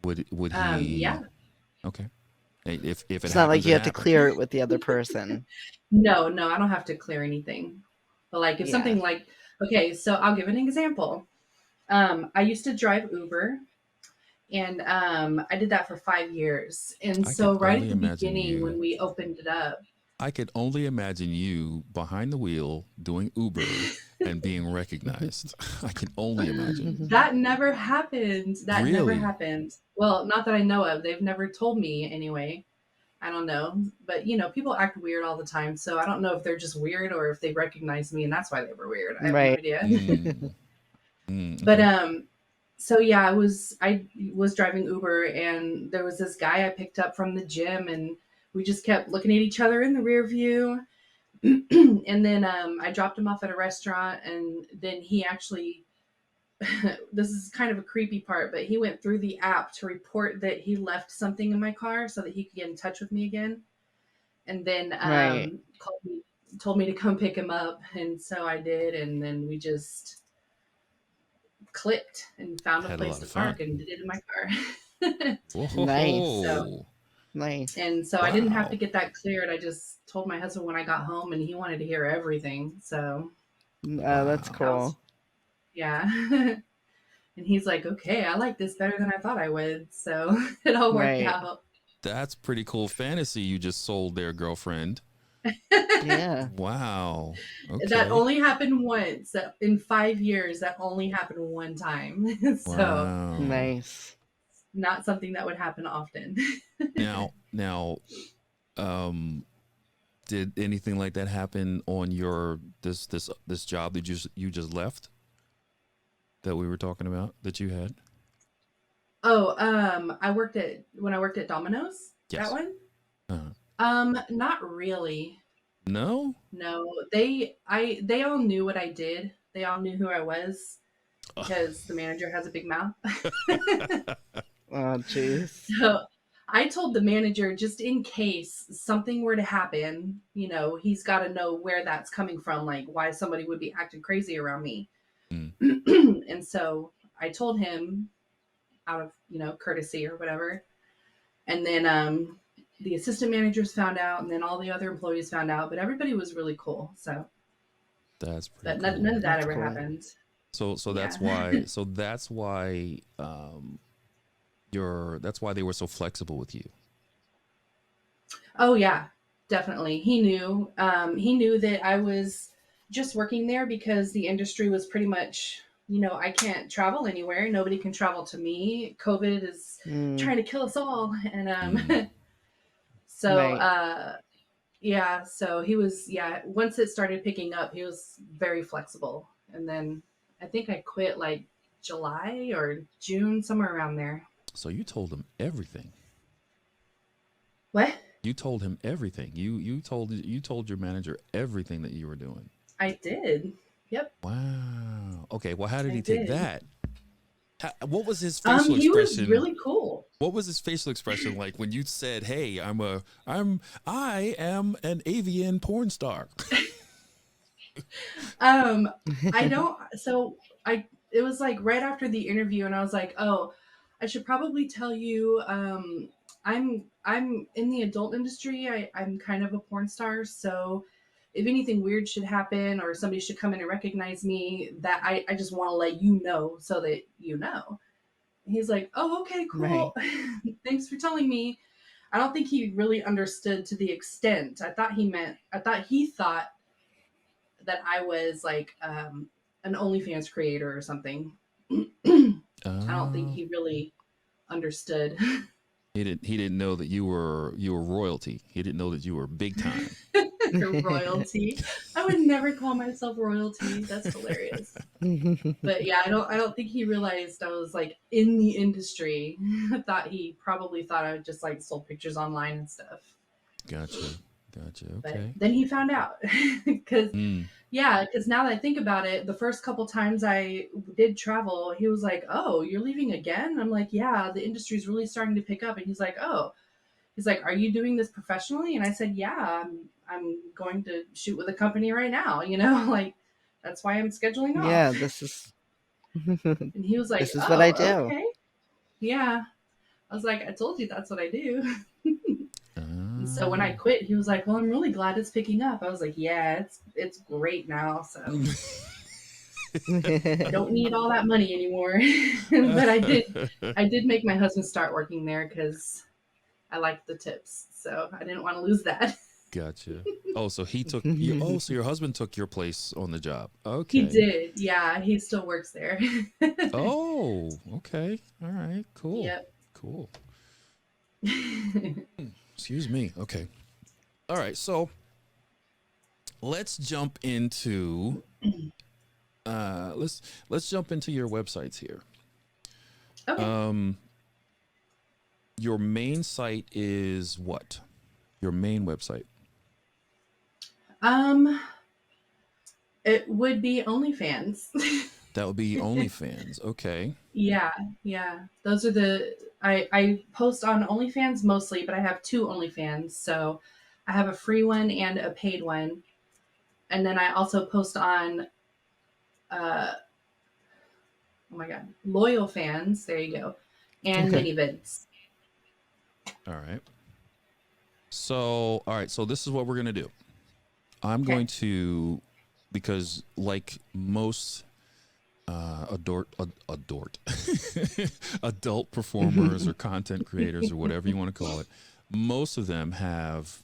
[SPEAKER 1] would he?
[SPEAKER 3] Yeah.
[SPEAKER 1] Okay. If it
[SPEAKER 2] It's not like
[SPEAKER 1] happens,
[SPEAKER 2] you
[SPEAKER 1] it
[SPEAKER 2] have to
[SPEAKER 1] happens.
[SPEAKER 2] clear it with the other person.
[SPEAKER 3] No, no, I don't have to clear anything. But like if
[SPEAKER 2] Yeah.
[SPEAKER 3] something like, okay, so I'll give an example. I used to drive Uber, and I did that for 5 years. And
[SPEAKER 1] I could
[SPEAKER 3] so right at
[SPEAKER 1] only
[SPEAKER 3] the
[SPEAKER 1] imagine
[SPEAKER 3] beginning
[SPEAKER 1] you.
[SPEAKER 3] when we opened it up,
[SPEAKER 1] I could only imagine you behind the wheel doing Uber and being recognized. I can only imagine.
[SPEAKER 3] that never happened. That never
[SPEAKER 1] Really?
[SPEAKER 3] happened. Well, not that I know of. They've never told me anyway. I don't know. But people act weird all the time. So I don't know if they're just weird or if they recognize me and that's why they were weird. I have no
[SPEAKER 2] Right.
[SPEAKER 3] idea.
[SPEAKER 1] Mm,
[SPEAKER 3] But
[SPEAKER 1] okay.
[SPEAKER 3] so yeah, I was driving Uber and there was this guy I picked up from the gym and we just kept looking at each other in the rear view. And then I dropped him off at a restaurant and then he actually this is kind of a creepy part, but he went through the app to report that he left something in my car so that he could get in touch with me again. And then
[SPEAKER 2] Right.
[SPEAKER 3] called me, told me to come pick him up, and so I did. And then we just clicked and found a
[SPEAKER 1] Had a
[SPEAKER 3] place
[SPEAKER 1] lot
[SPEAKER 3] to
[SPEAKER 1] of
[SPEAKER 3] park
[SPEAKER 1] fun.
[SPEAKER 3] and did it in my car.
[SPEAKER 2] Nice.
[SPEAKER 3] So
[SPEAKER 1] Whoa.
[SPEAKER 2] Nice.
[SPEAKER 3] and so I didn't have to
[SPEAKER 1] Wow.
[SPEAKER 3] get that cleared. I just told my husband when I got home, and he wanted to hear everything. So
[SPEAKER 2] That's
[SPEAKER 1] Wow.
[SPEAKER 3] I was
[SPEAKER 2] cool.
[SPEAKER 3] yeah. And he's like, okay, I like this better than I thought I would. So it all worked
[SPEAKER 2] Right.
[SPEAKER 3] out.
[SPEAKER 1] That's pretty cool fantasy you just sold there, girlfriend.
[SPEAKER 2] Yeah.
[SPEAKER 1] Wow.
[SPEAKER 3] That
[SPEAKER 1] Okay.
[SPEAKER 3] only happened once in 5 years. That only happened one time. So
[SPEAKER 1] Wow.
[SPEAKER 2] Nice.
[SPEAKER 3] not something that would happen often.
[SPEAKER 1] Now, um, did anything like that happen on your this job that you just left that we were talking about that you had?
[SPEAKER 3] Oh, when I worked at Domino's. That
[SPEAKER 1] Yes.
[SPEAKER 3] one.
[SPEAKER 1] Uh,
[SPEAKER 3] Not really.
[SPEAKER 1] no.
[SPEAKER 3] No, they all knew what I did. They all knew who I was because the manager has a big mouth.
[SPEAKER 2] Oh, jeez.
[SPEAKER 3] So I told the manager, just in case something were to happen, he's got to know where that's coming from, like why somebody would be acting crazy around me.
[SPEAKER 1] Mm.
[SPEAKER 3] And so I told him out of, courtesy or whatever. And then the assistant managers found out, and then all the other employees found out, but everybody was really cool. So,
[SPEAKER 1] That's pretty
[SPEAKER 3] but
[SPEAKER 1] cool.
[SPEAKER 3] none of that
[SPEAKER 2] That's
[SPEAKER 3] ever
[SPEAKER 2] cool.
[SPEAKER 3] happened.
[SPEAKER 1] So
[SPEAKER 3] Yeah.
[SPEAKER 1] that's why that's why they were so flexible with you.
[SPEAKER 3] Oh yeah, definitely. He knew that I was just working there because the industry was pretty much, I can't travel anywhere. Nobody can travel to me. COVID is
[SPEAKER 2] Mm,
[SPEAKER 3] trying to kill us all. And
[SPEAKER 1] Mm.
[SPEAKER 3] so
[SPEAKER 2] right.
[SPEAKER 3] yeah, so he was, yeah, once it started picking up, he was very flexible. And then I think I quit like July or June, somewhere around there.
[SPEAKER 1] So you told him everything.
[SPEAKER 3] What?
[SPEAKER 1] You told him everything. You told your manager everything that you were doing.
[SPEAKER 3] I did. Yep,
[SPEAKER 1] Wow. Okay. Well, how did
[SPEAKER 3] I
[SPEAKER 1] he take
[SPEAKER 3] did.
[SPEAKER 1] that? What was his facial
[SPEAKER 3] He was
[SPEAKER 1] expression?
[SPEAKER 3] really cool.
[SPEAKER 1] What was his facial expression like when you said, "Hey, I am an avian porn star"?
[SPEAKER 3] Um, I don't. So it was like right after the interview, and I was like, oh, I should probably tell you. I'm in the adult industry. I'm kind of a porn star, so if anything weird should happen or somebody should come in and recognize me, that I just want to let you know so that you know. He's like, oh, okay,
[SPEAKER 2] Right.
[SPEAKER 3] cool. Thanks for telling me. I don't think he really understood to the extent. I thought he thought that I was like an OnlyFans creator or something. I don't think
[SPEAKER 1] Oh,
[SPEAKER 3] he really understood.
[SPEAKER 1] he didn't know that you were royalty. He didn't know that you were big time.
[SPEAKER 3] Royalty. I would never call myself royalty. That's hilarious. But yeah, I don't think he realized I was like in the industry. I thought he probably thought I just like sold pictures online and stuff.
[SPEAKER 1] Gotcha. Gotcha.
[SPEAKER 3] But
[SPEAKER 1] Okay.
[SPEAKER 3] then he found out because
[SPEAKER 1] Mm.
[SPEAKER 3] yeah, because now that I think about it, the first couple times I did travel, he was like, "Oh, you're leaving again?" I'm like, "Yeah, the industry's really starting to pick up." And he's like, "Oh, he's like, are you doing this professionally?" And I said, "Yeah, I'm going to shoot with a company right now. Like that's why I'm scheduling
[SPEAKER 2] Yeah,
[SPEAKER 3] off."
[SPEAKER 2] this is
[SPEAKER 3] And he was like,
[SPEAKER 2] this is what I
[SPEAKER 3] "Oh,
[SPEAKER 2] do.
[SPEAKER 3] okay, yeah." I was like, "I told you that's what I do." And so when I
[SPEAKER 1] Ah.
[SPEAKER 3] quit, he was like, "Well, I'm really glad it's picking up." I was like, "Yeah, it's great now." So I don't need all that money anymore. But I did make my husband start working there because I liked the tips, so I didn't want to lose that.
[SPEAKER 1] Gotcha. Oh, so he took you. Oh, so your husband took your place on the job.
[SPEAKER 3] He
[SPEAKER 1] Okay.
[SPEAKER 3] did, yeah. He still works there.
[SPEAKER 1] Oh, okay. All right. Cool.
[SPEAKER 3] Yep.
[SPEAKER 1] Cool. Excuse me. Okay. All right. So let's jump into let's jump into your websites here.
[SPEAKER 3] Okay.
[SPEAKER 1] Um, your main site is what? Your main website.
[SPEAKER 3] Um, it would be OnlyFans.
[SPEAKER 1] That would be OnlyFans. Okay.
[SPEAKER 3] Yeah, yeah. Those are I post on OnlyFans mostly, but I have two OnlyFans. So I have a free one and a paid one. And then I also post on uh oh my god, loyal fans, there you go. And
[SPEAKER 2] Okay.
[SPEAKER 3] minivids.
[SPEAKER 1] All right. So, all right. So this is what we're gonna do. I'm
[SPEAKER 3] Okay.
[SPEAKER 1] going to, because like most adult performers or content creators or whatever you want to call it, most of them have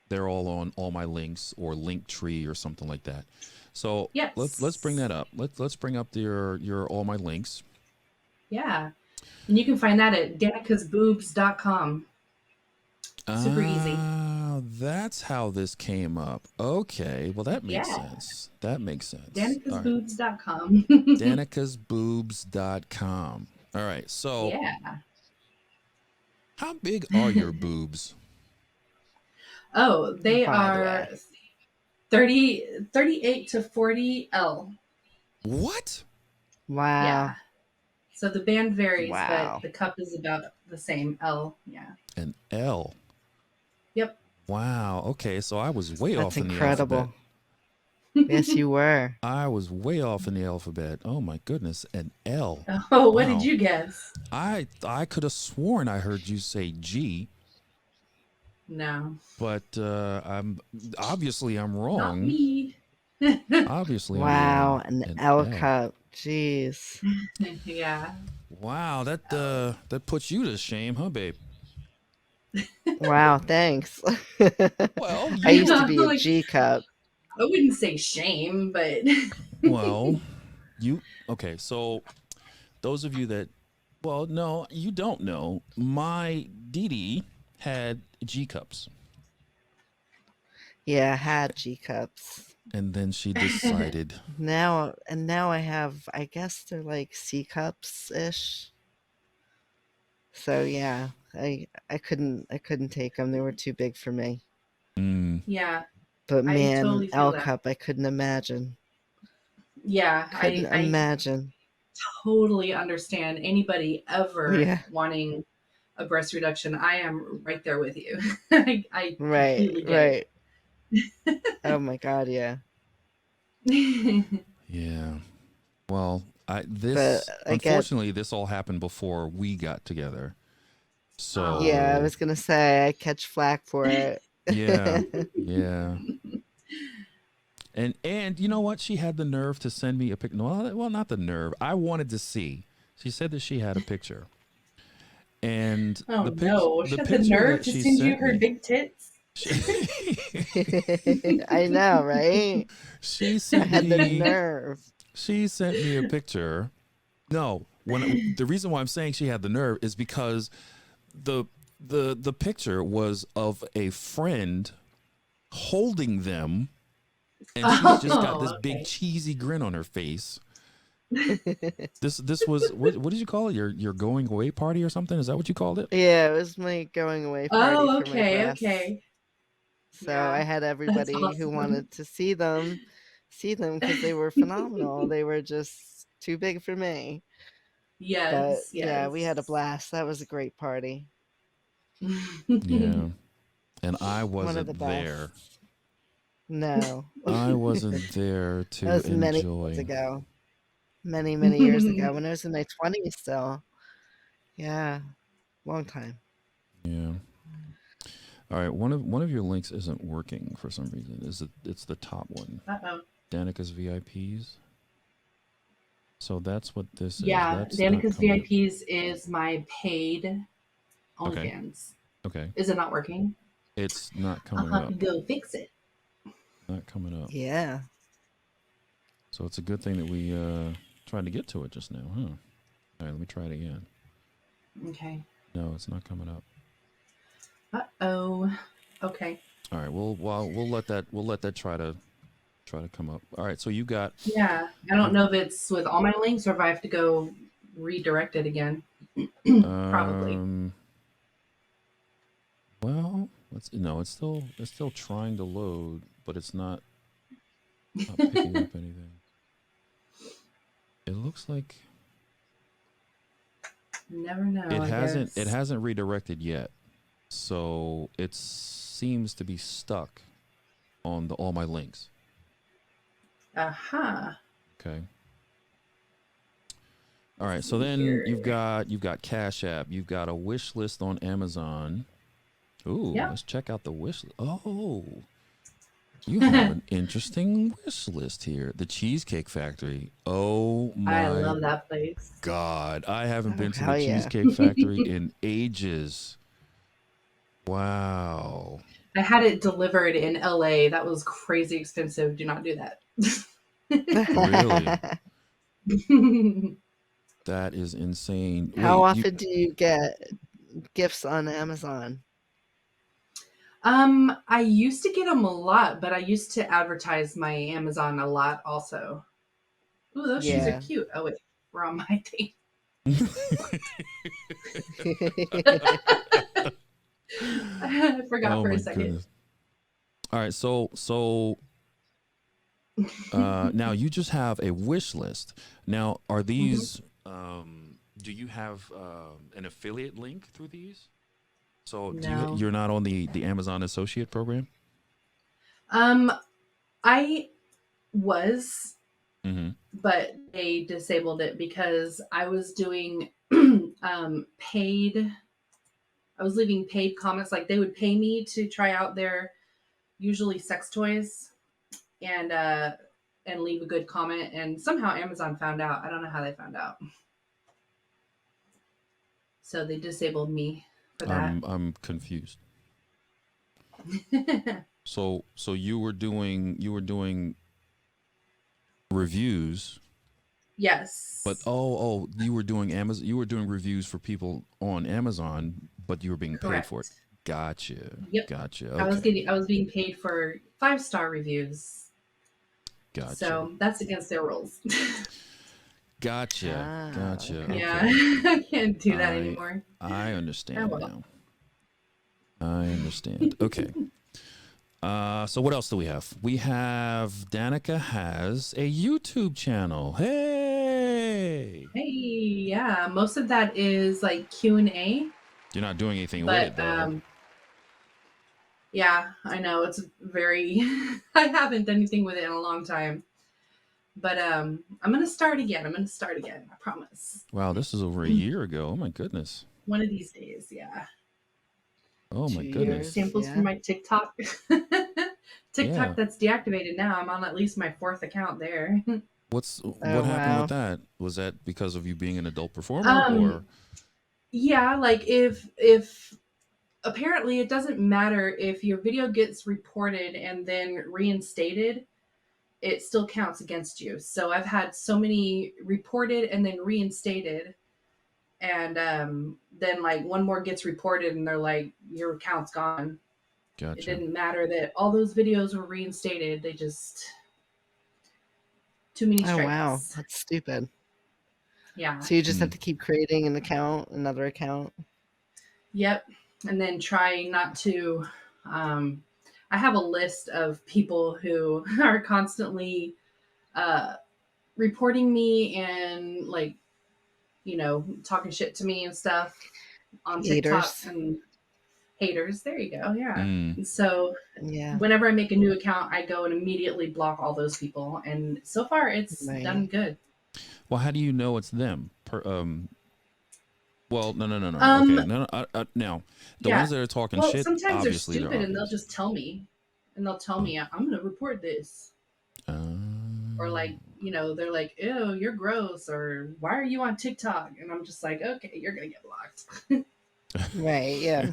[SPEAKER 1] they're all on all my links or link tree or something like that. So let's bring
[SPEAKER 3] Yes.
[SPEAKER 1] that up. Let's bring up your all my links.
[SPEAKER 3] Yeah. And you can find that at danicasboobs.com. Super easy.
[SPEAKER 1] Ah, that's how this came up. Okay, well that makes
[SPEAKER 3] Yeah.
[SPEAKER 1] sense. That makes sense. All right.
[SPEAKER 3] danicasboobs.com.
[SPEAKER 1] danicasboobs.com. All right. So,
[SPEAKER 3] Yeah.
[SPEAKER 1] how big are your boobs?
[SPEAKER 3] Oh, they
[SPEAKER 2] By the
[SPEAKER 3] are
[SPEAKER 2] way.
[SPEAKER 3] 38 to 40 L.
[SPEAKER 1] What?
[SPEAKER 2] Wow.
[SPEAKER 3] Yeah. So the band varies,
[SPEAKER 2] Wow.
[SPEAKER 3] but the cup is about the same. L, yeah.
[SPEAKER 1] An L.
[SPEAKER 3] Yep.
[SPEAKER 1] Wow. Okay, so I was way
[SPEAKER 2] That's
[SPEAKER 1] off in the alphabet.
[SPEAKER 2] incredible. Yes, you were.
[SPEAKER 1] I was way off in the alphabet. Oh my goodness, an L.
[SPEAKER 3] Oh, what did
[SPEAKER 1] Wow.
[SPEAKER 3] you guess?
[SPEAKER 1] I could have sworn I heard you say G,
[SPEAKER 3] No,
[SPEAKER 1] but I'm
[SPEAKER 3] not
[SPEAKER 1] wrong.
[SPEAKER 3] me.
[SPEAKER 1] Obviously I'm
[SPEAKER 2] Wow,
[SPEAKER 1] wrong.
[SPEAKER 2] an
[SPEAKER 1] An
[SPEAKER 2] L
[SPEAKER 1] L.
[SPEAKER 2] cup. Jeez.
[SPEAKER 3] Yeah.
[SPEAKER 1] Wow, that
[SPEAKER 3] Oh.
[SPEAKER 1] that puts you to shame, huh, babe?
[SPEAKER 2] Wow, thanks.
[SPEAKER 1] Well,
[SPEAKER 2] I used to
[SPEAKER 3] I'm
[SPEAKER 2] be a
[SPEAKER 3] like,
[SPEAKER 2] G cup.
[SPEAKER 3] I wouldn't say shame, but
[SPEAKER 1] well, you okay, so those of you that well, no, you don't know. My Dee Dee had G cups.
[SPEAKER 2] Yeah, I had G cups.
[SPEAKER 1] And then she decided,
[SPEAKER 2] Now I have, I guess they're like C cups ish. So yeah, I couldn't take them. They were too big for me.
[SPEAKER 1] mm,
[SPEAKER 3] yeah,
[SPEAKER 2] But
[SPEAKER 3] I
[SPEAKER 2] man,
[SPEAKER 3] totally feel
[SPEAKER 2] L
[SPEAKER 3] that.
[SPEAKER 2] cup, I couldn't imagine.
[SPEAKER 3] Yeah,
[SPEAKER 2] Couldn't
[SPEAKER 3] I
[SPEAKER 2] imagine.
[SPEAKER 3] totally understand anybody ever
[SPEAKER 2] Yeah.
[SPEAKER 3] wanting a breast reduction. I am right there with you. I
[SPEAKER 2] Right,
[SPEAKER 3] completely get
[SPEAKER 2] right. Oh my god, yeah.
[SPEAKER 3] it.
[SPEAKER 1] yeah. Well,
[SPEAKER 2] But
[SPEAKER 1] this
[SPEAKER 2] I get
[SPEAKER 1] unfortunately this all happened before we got together.
[SPEAKER 2] yeah, I
[SPEAKER 3] Oh.
[SPEAKER 1] So,
[SPEAKER 2] was gonna say I catch flack for it.
[SPEAKER 1] yeah. Yeah. And you know what? She had the nerve to send me a pic. No, well, not the nerve. I wanted to see. She said that she had a picture. And
[SPEAKER 3] Oh no, she
[SPEAKER 1] the
[SPEAKER 3] had the
[SPEAKER 1] picture
[SPEAKER 3] nerve
[SPEAKER 1] that
[SPEAKER 3] to
[SPEAKER 1] she
[SPEAKER 3] send you
[SPEAKER 1] sent
[SPEAKER 3] her
[SPEAKER 1] me.
[SPEAKER 3] big tits.
[SPEAKER 1] She,
[SPEAKER 2] I know, right?
[SPEAKER 1] she
[SPEAKER 2] I
[SPEAKER 1] sent
[SPEAKER 2] had the
[SPEAKER 1] me
[SPEAKER 2] nerve.
[SPEAKER 1] she sent me a picture. No, when the reason why I'm saying she had the nerve is because the the picture was of a friend holding them, and she's just got this
[SPEAKER 3] Oh,
[SPEAKER 1] big
[SPEAKER 3] okay.
[SPEAKER 1] cheesy grin on her face. This was what did you call it? Your going away party or something? Is that what you called it?
[SPEAKER 2] Yeah, it was my going away party
[SPEAKER 3] Oh,
[SPEAKER 2] for my
[SPEAKER 3] okay,
[SPEAKER 2] breasts.
[SPEAKER 3] okay.
[SPEAKER 2] So I
[SPEAKER 3] Yeah,
[SPEAKER 2] had
[SPEAKER 3] that's
[SPEAKER 2] everybody who
[SPEAKER 3] awesome.
[SPEAKER 2] wanted to see them because they were phenomenal. They were just too big for me. But
[SPEAKER 3] Yes,
[SPEAKER 2] yeah, we had a
[SPEAKER 3] yes.
[SPEAKER 2] blast. That was a great party.
[SPEAKER 1] Yeah. And I
[SPEAKER 2] One of the
[SPEAKER 1] wasn't there.
[SPEAKER 2] best. No.
[SPEAKER 1] I wasn't there
[SPEAKER 2] That
[SPEAKER 1] to
[SPEAKER 2] was many years
[SPEAKER 1] enjoy.
[SPEAKER 2] ago. Many, many years ago when I was in my 20s still. Yeah, long time.
[SPEAKER 1] Yeah. All right. One of your links isn't working for some reason. Is it? It's the top one.
[SPEAKER 3] Uh-oh.
[SPEAKER 1] Danica's VIPs. So that's what this is.
[SPEAKER 3] Yeah,
[SPEAKER 1] That's not
[SPEAKER 3] Danica's
[SPEAKER 1] coming up.
[SPEAKER 3] VIPs is my paid
[SPEAKER 1] Okay.
[SPEAKER 3] OnlyFans.
[SPEAKER 1] Okay.
[SPEAKER 3] Is it not working?
[SPEAKER 1] It's not
[SPEAKER 3] I'll
[SPEAKER 1] coming
[SPEAKER 3] have to
[SPEAKER 1] up.
[SPEAKER 3] go fix it.
[SPEAKER 1] Not coming up.
[SPEAKER 2] Yeah.
[SPEAKER 1] So it's a good thing that we tried to get to it just now, huh? All right, let me try it again.
[SPEAKER 3] Okay.
[SPEAKER 1] No, it's not coming up.
[SPEAKER 3] Uh-oh. Okay.
[SPEAKER 1] All right, we'll let that try to come up. All right, so you got
[SPEAKER 3] Yeah. I don't know if it's with all my links or if I have to go redirect it again. Probably.
[SPEAKER 1] um well, let's no, it's still trying to load, but it's not picking up anything. It looks like
[SPEAKER 3] Never know, I guess.
[SPEAKER 1] it hasn't redirected yet. So it seems to be stuck on all my links.
[SPEAKER 3] Aha.
[SPEAKER 1] Okay. All right. So then
[SPEAKER 3] Here.
[SPEAKER 1] you've got Cash App. You've got a wish list on Amazon. Ooh,
[SPEAKER 3] Yep.
[SPEAKER 1] let's check out the wish list. Oh, you have an interesting wish list here. The Cheesecake Factory. Oh
[SPEAKER 3] I
[SPEAKER 1] my
[SPEAKER 3] love that place.
[SPEAKER 1] God. I haven't
[SPEAKER 2] Oh,
[SPEAKER 1] been to the
[SPEAKER 2] hell yeah.
[SPEAKER 1] Cheesecake Factory in ages. Wow.
[SPEAKER 3] I had it delivered in LA. That was crazy expensive. Do not do that.
[SPEAKER 1] Really? That is insane.
[SPEAKER 2] How
[SPEAKER 1] Wait, you
[SPEAKER 2] often do you get gifts on Amazon?
[SPEAKER 3] I used to get them a lot, but I used to advertise my Amazon a lot also. Ooh, those shoes are
[SPEAKER 2] Yeah.
[SPEAKER 3] cute. Oh wait, we're on my thing. I forgot
[SPEAKER 1] Oh
[SPEAKER 3] for
[SPEAKER 1] my
[SPEAKER 3] a second.
[SPEAKER 1] goodness. All right, so now you just have a wish list. Now, are
[SPEAKER 3] Mhm.
[SPEAKER 1] these do you have an affiliate link through these? So
[SPEAKER 3] No.
[SPEAKER 1] you're not on the Amazon Associate program?
[SPEAKER 3] I was,
[SPEAKER 1] Mm-hmm.
[SPEAKER 3] but they disabled it because I was doing paid. I was leaving paid comments. Like they would pay me to try out their usually sex toys and leave a good comment. And somehow Amazon found out. I don't know how they found out. So they disabled me for that.
[SPEAKER 1] I'm confused. So you were doing reviews.
[SPEAKER 3] Yes.
[SPEAKER 1] But you were doing reviews for people on Amazon, but you were being paid for it.
[SPEAKER 3] Correct.
[SPEAKER 1] Gotcha.
[SPEAKER 3] Yep.
[SPEAKER 1] Gotcha. Okay.
[SPEAKER 3] I was being paid for 5-star reviews.
[SPEAKER 1] Gotcha.
[SPEAKER 3] So that's against their rules.
[SPEAKER 1] Gotcha. Gotcha.
[SPEAKER 2] Okay.
[SPEAKER 3] Yeah.
[SPEAKER 1] Okay.
[SPEAKER 3] I can't do that anymore.
[SPEAKER 1] I understand
[SPEAKER 3] well.
[SPEAKER 1] now. I understand. Okay. So what else do we have? We have Danica has a YouTube channel. Hey.
[SPEAKER 3] Hey, yeah. Most of that is like Q&A.
[SPEAKER 1] You're not doing anything with
[SPEAKER 3] But
[SPEAKER 1] it though.
[SPEAKER 3] yeah, I know it's very I haven't done anything with it in a long time. But I'm gonna start again. I promise.
[SPEAKER 1] Wow, this is over a year ago. Oh my goodness.
[SPEAKER 3] One of these days, yeah.
[SPEAKER 1] Oh my
[SPEAKER 2] 2
[SPEAKER 1] goodness.
[SPEAKER 2] years.
[SPEAKER 3] Samples
[SPEAKER 2] Yeah.
[SPEAKER 3] from my TikTok. TikTok
[SPEAKER 1] Yeah.
[SPEAKER 3] that's deactivated now. I'm on at least my 4th account there.
[SPEAKER 1] What happened
[SPEAKER 2] wow.
[SPEAKER 1] with that? Was that because of you being an adult performer or?
[SPEAKER 3] Yeah, like if apparently it doesn't matter if your video gets reported and then reinstated, it still counts against you. So I've had so many reported and then reinstated, and then like one more gets reported and they're like, your account's gone.
[SPEAKER 1] Gotcha.
[SPEAKER 3] It didn't matter that all those videos were reinstated. They just too many strikes.
[SPEAKER 2] Oh wow, that's stupid.
[SPEAKER 3] Yeah.
[SPEAKER 2] So you just have to keep creating another account.
[SPEAKER 3] Yep. And then trying not to. I have a list of people who are constantly reporting me and like, talking shit to me and stuff on TikTok and haters. There you go. Yeah. And so
[SPEAKER 2] Yeah.
[SPEAKER 3] whenever I make a new account, I go and immediately block all those people. And so far it's done good.
[SPEAKER 1] Well, how do you know it's them? Well, no. Okay, no. Now, the ones that are talking shit,
[SPEAKER 3] sometimes
[SPEAKER 1] obviously
[SPEAKER 3] they're stupid and they'll just tell me, I'm going to report this. Or like, they're like, ew, you're gross, or why are you on TikTok? And I'm just like, okay, you're gonna get blocked.
[SPEAKER 2] Right. Yeah.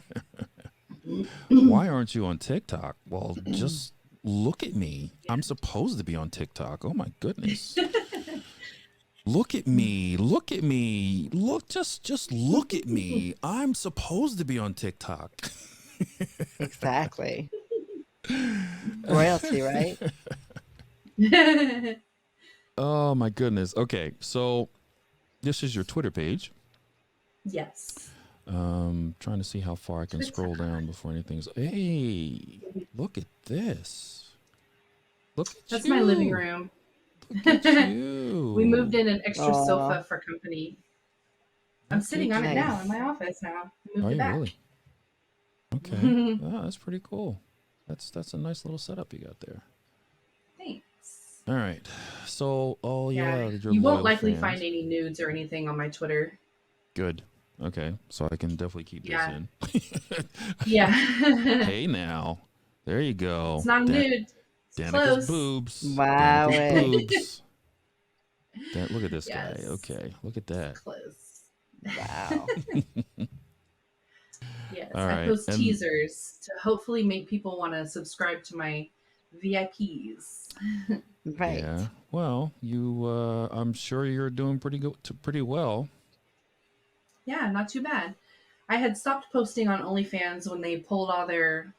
[SPEAKER 1] Why aren't you on TikTok? Well, just look at me. Yeah. I'm supposed to be on TikTok. Oh my goodness. Look at me. Look at me. Just look at me. I'm supposed to be on TikTok.
[SPEAKER 2] Exactly. Royalty, right?
[SPEAKER 1] Oh my goodness. Okay, so this is your Twitter page.
[SPEAKER 3] Yes.
[SPEAKER 1] Trying to see how far I can scroll down before anything's. Hey, look at this. Look at
[SPEAKER 3] That's my living room.
[SPEAKER 1] Look at you.
[SPEAKER 3] We moved in an extra sofa for company. I'm sitting on it now in my office now. Moved it back.
[SPEAKER 1] Really? Okay. Oh, that's pretty cool. That's a nice little setup you got there.
[SPEAKER 3] Thanks.
[SPEAKER 1] All right. So,
[SPEAKER 3] you won't likely find any nudes or anything on my Twitter.
[SPEAKER 1] Good. Okay. So I can definitely keep this in.
[SPEAKER 3] Yeah.
[SPEAKER 1] Hey now. There you go.
[SPEAKER 3] It's not nude.
[SPEAKER 1] Danica's
[SPEAKER 3] close.
[SPEAKER 1] boobs.
[SPEAKER 2] Wow.
[SPEAKER 1] Boobs. Look at this guy. Okay. Look at that.
[SPEAKER 3] Close.
[SPEAKER 2] Wow.
[SPEAKER 3] Yes.
[SPEAKER 1] All
[SPEAKER 3] I
[SPEAKER 1] right.
[SPEAKER 3] post teasers to hopefully make people want to subscribe to my VIPs.
[SPEAKER 2] Right.
[SPEAKER 1] Yeah. Well, I'm sure you're doing pretty well.
[SPEAKER 3] Yeah, not too bad. I had stopped posting on OnlyFans when they pulled all their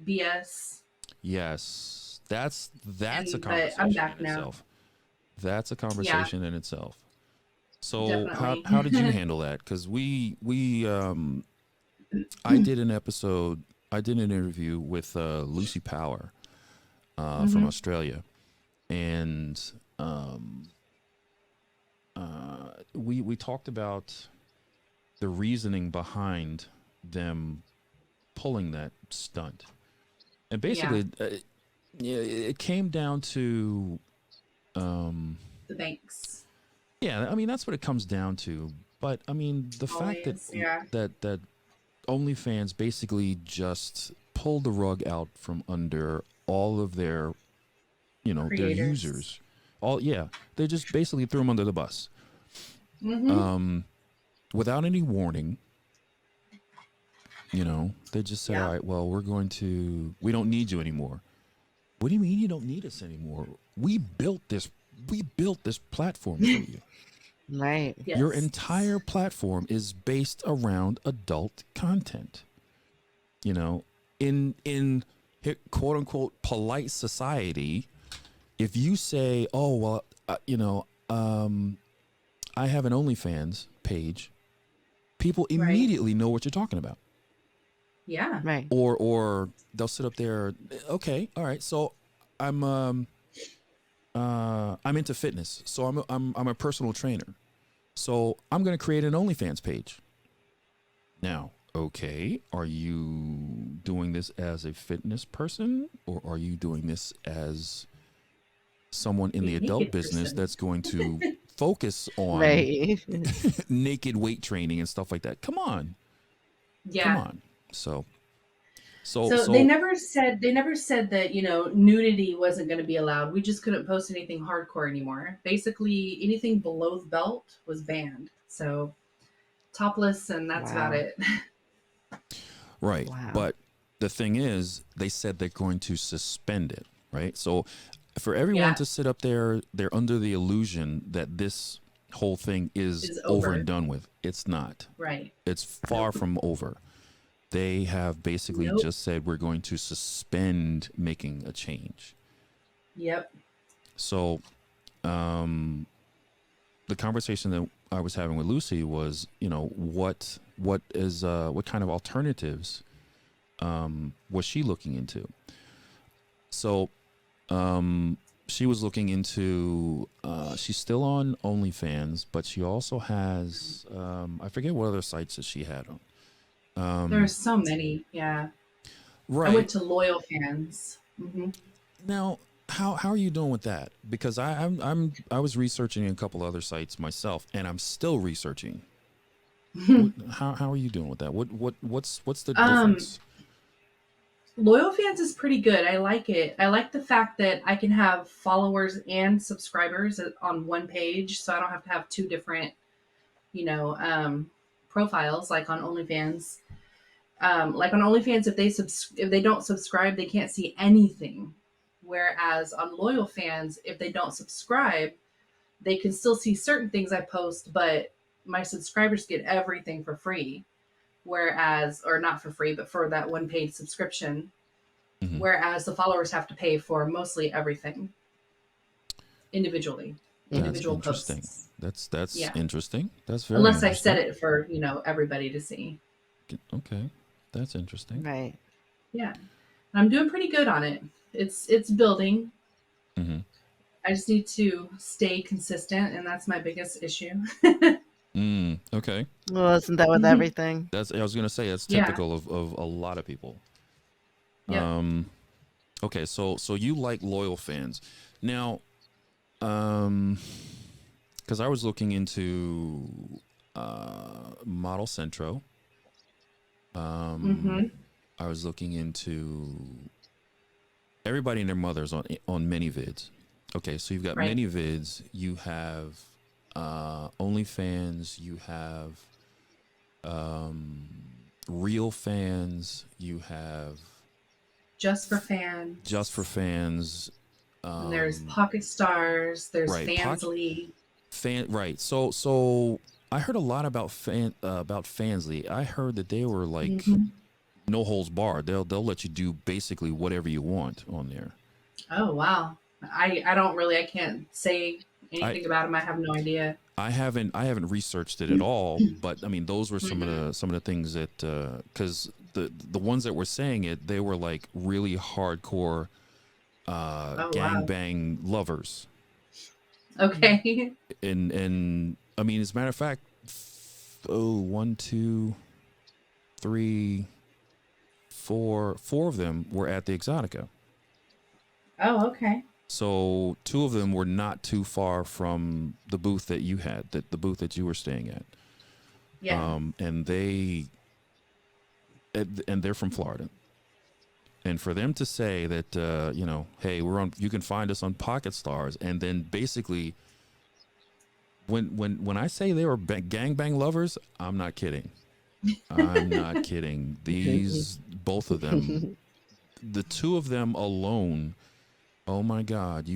[SPEAKER 3] BS.
[SPEAKER 1] Yes. That's a conversation
[SPEAKER 3] I'm back
[SPEAKER 1] in
[SPEAKER 3] now.
[SPEAKER 1] itself. That's a conversation in itself. So
[SPEAKER 3] Definitely.
[SPEAKER 1] how did you handle that? Because I did an interview with Lucy Power from Australia, and we talked about the reasoning behind them pulling that stunt. And basically, yeah, it came down to,
[SPEAKER 3] The banks.
[SPEAKER 1] yeah, I mean, that's what it comes down to. But I mean, the fact that
[SPEAKER 3] Always, yeah.
[SPEAKER 1] that OnlyFans basically just pulled the rug out from under all of their, their
[SPEAKER 3] Creators.
[SPEAKER 1] users. Yeah, they just basically threw them under the bus,
[SPEAKER 3] Mm-hmm.
[SPEAKER 1] without any warning. They just said,
[SPEAKER 3] Yeah.
[SPEAKER 1] all right, well, we don't need you anymore. What do you mean you don't need us anymore? We built this platform for you.
[SPEAKER 2] Right.
[SPEAKER 3] Yes.
[SPEAKER 1] Your entire platform is based around adult content. In quote unquote polite society, if you say, oh, well, I have an OnlyFans page, people immediately know what you're talking about.
[SPEAKER 3] Yeah.
[SPEAKER 2] Right.
[SPEAKER 1] Or they'll sit up there. Okay, all right. So I'm into fitness. So I'm a personal trainer. So I'm going to create an OnlyFans page. Now, okay, are you doing this as a fitness person, or are you doing this as someone in the adult business
[SPEAKER 3] person.
[SPEAKER 1] that's going to focus on
[SPEAKER 2] Right.
[SPEAKER 1] naked weight training and stuff like that? Come on.
[SPEAKER 3] Yeah.
[SPEAKER 1] Come on. So
[SPEAKER 3] they never said that, nudity wasn't going to be allowed. We just couldn't post anything hardcore anymore. Basically, anything below the belt was banned. So topless, and that's about it.
[SPEAKER 1] Right.
[SPEAKER 2] Wow.
[SPEAKER 1] But the thing is, they said they're going to suspend it, right? So for everyone to sit up there, they're under the illusion that this whole thing is over and done with. It's not.
[SPEAKER 3] Right.
[SPEAKER 1] It's far from over. They have basically just said we're going to suspend making a change.
[SPEAKER 3] Yep.
[SPEAKER 1] So the conversation that I was having with Lucy was, what kind of alternatives was she looking into? So she was looking into, she's still on OnlyFans, but she also has, I forget what other sites that she had on.
[SPEAKER 3] There are so many. Yeah.
[SPEAKER 1] Right.
[SPEAKER 3] I went to Loyal Fans. Mm-hmm.
[SPEAKER 1] Now, how are you doing with that? Because I was researching a couple other sites myself, and I'm still researching. How are you doing with that? What's the difference?
[SPEAKER 3] Loyal Fans is pretty good. I like it. I like the fact that I can have followers and subscribers on one page, so I don't have to have two different, profiles like on OnlyFans. Like on OnlyFans, if they don't subscribe, they can't see anything. Whereas on Loyal Fans, if they don't subscribe, they can still see certain things I post, but my subscribers get everything for free. Whereas, or not for free, but for that one paid subscription. Mm-hmm. Whereas the followers have to pay for mostly everything individually. Individual
[SPEAKER 1] interesting.
[SPEAKER 3] Posts.
[SPEAKER 1] That's interesting. That's very
[SPEAKER 3] unless
[SPEAKER 1] interesting.
[SPEAKER 3] I set it for everybody to see.
[SPEAKER 1] Okay, that's interesting.
[SPEAKER 2] Right.
[SPEAKER 3] Yeah, I'm doing pretty good on it. It's building.
[SPEAKER 1] Mm-hmm.
[SPEAKER 3] I just need to stay consistent, and that's my biggest issue.
[SPEAKER 1] Okay.
[SPEAKER 2] Well, isn't that with everything?
[SPEAKER 1] I was gonna say that's typical of a lot of people.
[SPEAKER 3] Yep.
[SPEAKER 1] Okay, so you like Loyal Fans now, because I was looking into Model Centro. I was looking into everybody and their mothers on ManyVids. Okay, so you've got ManyVids, you have OnlyFans, you have Real Fans, you have
[SPEAKER 3] Just for Fans. And there's Pocket Stars. There's Fansly.
[SPEAKER 1] So I heard a lot about Fansly. I heard that they were like no holds barred. They'll let you do basically whatever you want on there.
[SPEAKER 3] Oh wow! I can't say anything about them. I have no idea.
[SPEAKER 1] I haven't researched it at all. But I mean, those were some of the things that because the ones that were saying it, they were like really hardcore gangbang lovers.
[SPEAKER 3] Okay.
[SPEAKER 1] And I mean, as a matter of fact, one, two, three, four of them were at the Exotica.
[SPEAKER 3] Oh, okay.
[SPEAKER 1] So 2 of them were not too far from the booth that you had, the booth that you were staying at.
[SPEAKER 3] Yeah.
[SPEAKER 1] And they're from Florida. And for them to say that, you know, hey, you can find us on Pocket Stars, and then basically, when I say they were gangbang lovers, I'm not kidding. I'm not kidding. Both of them, the 2 of them alone. Oh my God!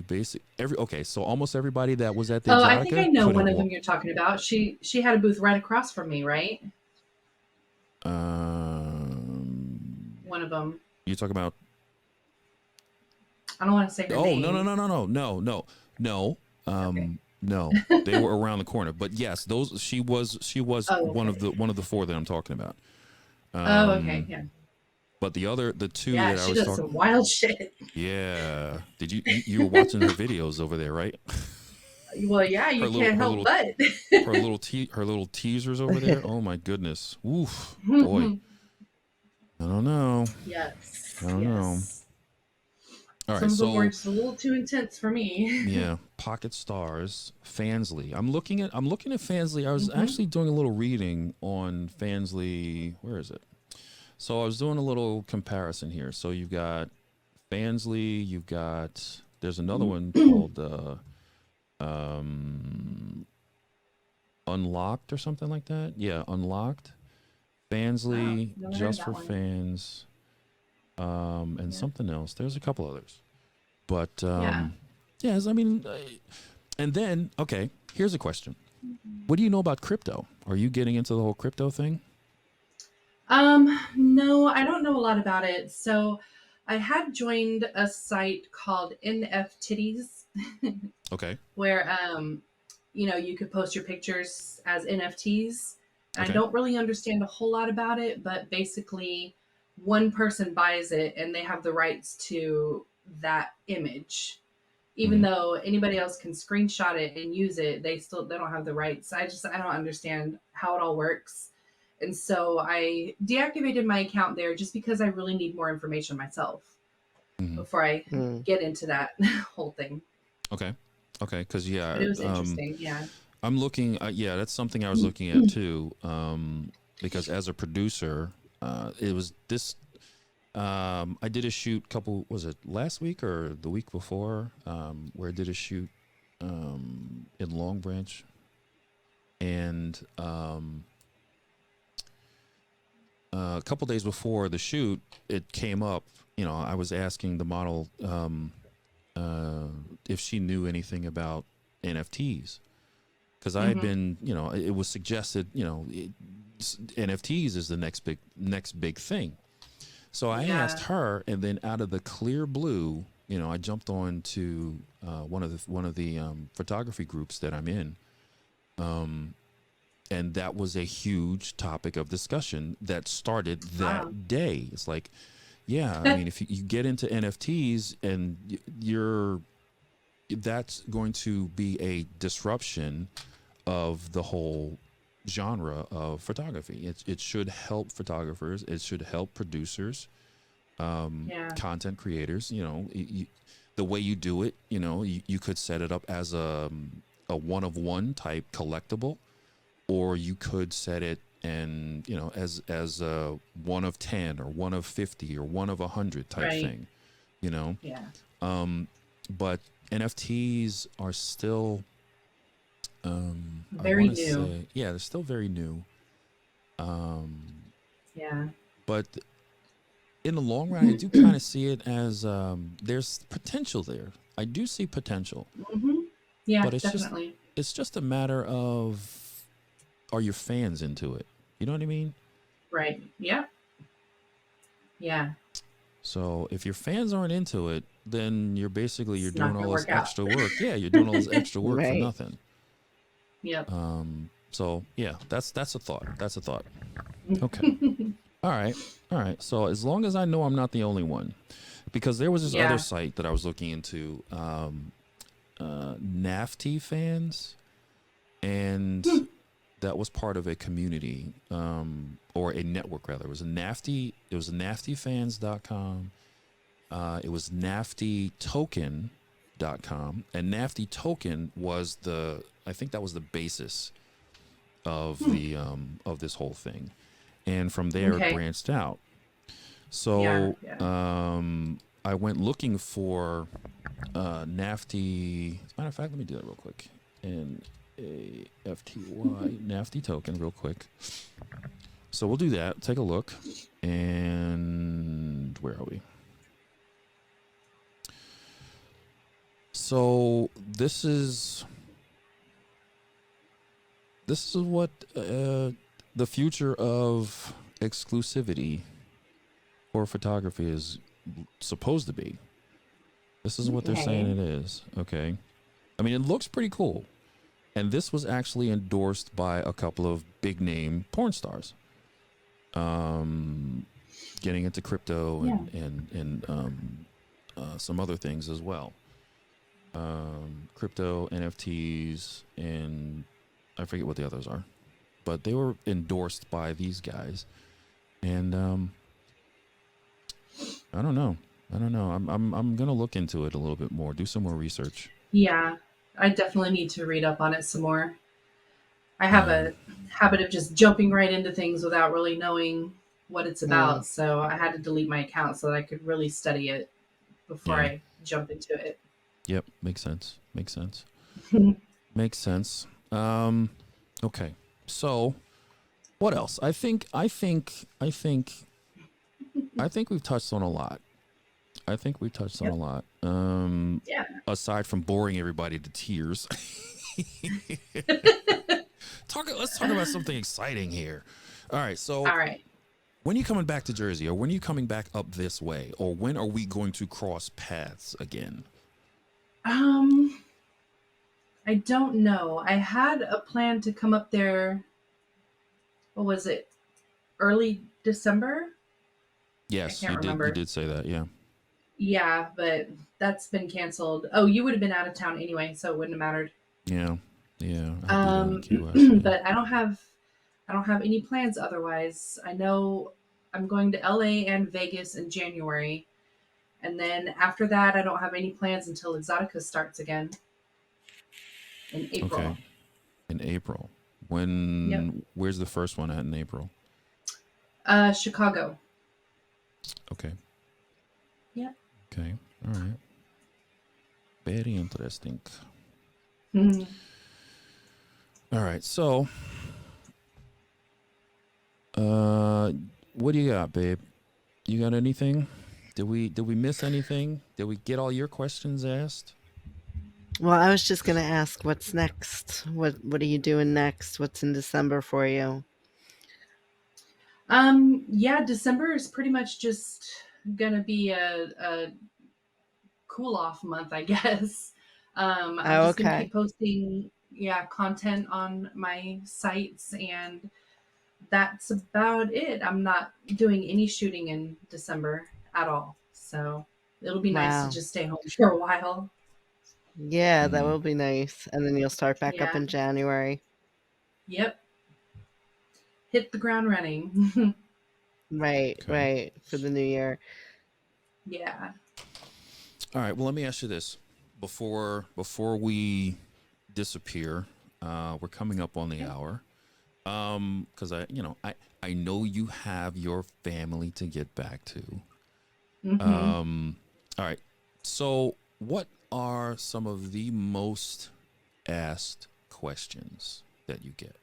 [SPEAKER 1] So almost everybody that was at the
[SPEAKER 3] Oh, I think I
[SPEAKER 1] Exotica
[SPEAKER 3] know
[SPEAKER 1] could
[SPEAKER 3] one
[SPEAKER 1] have
[SPEAKER 3] of them you're talking about. She had a booth right across from me, right? One of them.
[SPEAKER 1] You talk about?
[SPEAKER 3] I don't want to say her name.
[SPEAKER 1] No.
[SPEAKER 3] Okay.
[SPEAKER 1] No, they were around the corner. But yes, she was
[SPEAKER 3] Oh,
[SPEAKER 1] one
[SPEAKER 3] okay.
[SPEAKER 1] of the 4 that I'm talking about.
[SPEAKER 3] Oh, okay. Yeah.
[SPEAKER 1] But the 2
[SPEAKER 3] Yeah,
[SPEAKER 1] that I
[SPEAKER 3] she
[SPEAKER 1] was
[SPEAKER 3] does
[SPEAKER 1] talking.
[SPEAKER 3] some wild shit.
[SPEAKER 1] Yeah. Did you were watching her videos over there, right?
[SPEAKER 3] Well, yeah, you can't help but.
[SPEAKER 1] her little teasers over there. Oh my goodness. Oof, boy. I don't know.
[SPEAKER 3] Yes.
[SPEAKER 1] I don't know. All right,
[SPEAKER 3] Some of them were
[SPEAKER 1] so
[SPEAKER 3] just a little too intense for me.
[SPEAKER 1] yeah, Pocket Stars, Fansly. I'm looking at Fansly. I was actually doing a little reading on Fansly. Where is it? So I was doing a little comparison here. So you've got Fansly, there's another one called Unlocked or something like that. Yeah, Unlocked. Fansly, just for fans. And something else. There's a couple others. But yes, I mean, and then, okay, here's a question. What do you know about crypto? Are you getting into the whole crypto thing?
[SPEAKER 3] No, I don't know a lot about it. So I had joined a site called NFTitties.
[SPEAKER 1] Okay.
[SPEAKER 3] Where you could post your pictures as NFTs.
[SPEAKER 1] Okay.
[SPEAKER 3] I don't really understand a whole lot about it, but basically one person buys it and they have the rights to that image. Even though anybody else can screenshot it and use it, they don't have the rights. I don't understand how it all works. And so I deactivated my account there just because I really need more information myself before I get into that whole thing.
[SPEAKER 1] Okay. Because
[SPEAKER 3] But it was interesting. Yeah.
[SPEAKER 1] I'm looking. That's something I was looking at too. Because as a producer, it was this. I did a shoot was it last week or the week before? Where I did a shoot in Long Branch, and a couple days before the shoot, it came up. I was asking the model if she knew anything about NFTs, because I had been, it was suggested, NFTs is the next big thing. So I asked her, and then out of the clear blue, I jumped on to one of the photography groups that I'm in, and that was a huge topic of discussion that started that day. It's like, yeah, I mean, if you get into NFTs and that's going to be a disruption of the whole genre of photography. It should help photographers. It should help producers, content creators. The way you do it, you could set it up as a one-of-one type collectible, or you could set it and as a 1 of 10 or 1 of 50 or 1 of 100 type thing, but NFTs are still
[SPEAKER 3] very new.
[SPEAKER 1] They're still very new. But in the long run, I do kind of see it as there's potential there. I do see potential.
[SPEAKER 3] Yeah,
[SPEAKER 1] but
[SPEAKER 3] definitely.
[SPEAKER 1] It's just a matter of, are your fans into it? You know what I mean?
[SPEAKER 3] Right. Yeah. Yeah.
[SPEAKER 1] So if your fans aren't into it, then you're doing all this extra work. Yeah, you're doing all this extra work for nothing.
[SPEAKER 3] Yep.
[SPEAKER 1] So yeah, that's a thought. That's a thought. Okay. All right. So as long as I know I'm not the only one, because there was this other site that I was looking into, NAFT fans, and that was part of a community, or a network rather. It was naftyfans.com. It was naftytoken.com, and Nafty Token was I think that was the basis of of this whole thing. And from there it
[SPEAKER 3] Okay.
[SPEAKER 1] branched out.
[SPEAKER 3] Yeah.
[SPEAKER 1] So I went looking for Nafty. As a matter of fact, let me do that real quick. NAFTY Nafty Token real quick. So we'll do that. Take a look. And where are we? So this is what the future of exclusivity for photography is supposed to be. This is what they're saying it is. Okay. I mean, it looks pretty cool. And this was actually endorsed by a couple of big name porn stars. Getting into crypto and some other things as well. Crypto, NFTs, and I forget what the others are. But they were endorsed by these guys. And I don't know. I'm gonna look into it a little bit more, do some more research.
[SPEAKER 3] Yeah, I definitely need to read up on it some more. I have a habit of just jumping right into things without really knowing what it's about. So I had to delete my account so that I could really study it before I jump into it.
[SPEAKER 1] Yep, makes sense. Makes sense. Okay. So, what else? I think we've touched on a lot. Aside from boring everybody to tears. Let's talk about something exciting here. All right. When are you coming back to Jersey, or when are you coming back up this way, or when are we going to cross paths again?
[SPEAKER 3] I don't know. I had a plan to come up there. What was it? Early December?
[SPEAKER 1] Yes, you did say that, yeah.
[SPEAKER 3] Yeah, but that's been canceled. Oh, you would have been out of town anyway, so it wouldn't have mattered.
[SPEAKER 1] Yeah.
[SPEAKER 3] But I don't have any plans otherwise. I know I'm going to LA and Vegas in January. And then after that, I don't have any plans until Exotica starts again in April.
[SPEAKER 1] Okay. In April. Where's the first one at in April?
[SPEAKER 3] Chicago.
[SPEAKER 1] Okay.
[SPEAKER 3] Yeah.
[SPEAKER 1] Okay. All right. Very interesting. All right. So, what do you got, babe? You got anything? Did we miss anything? Did we get all your questions asked?
[SPEAKER 2] Well, I was just going to ask, what's next? What are you doing next? What's in December for you?
[SPEAKER 3] Yeah, December is pretty much just gonna be a cool off month, I guess. I'm just gonna keep posting content on my sites, and that's about it. I'm not doing any shooting in December at all, so it'll be nice to just stay home for a while.
[SPEAKER 2] Yeah, that will be nice. And then you'll start back up in January.
[SPEAKER 3] Yep. Hit the ground running.
[SPEAKER 2] Right. For the new year.
[SPEAKER 3] Yeah.
[SPEAKER 1] All right. Well, let me ask you this. Before we disappear, we're coming up on the hour. Because I know you have your family to get back to. All right. So, what are some of the most asked questions that you get?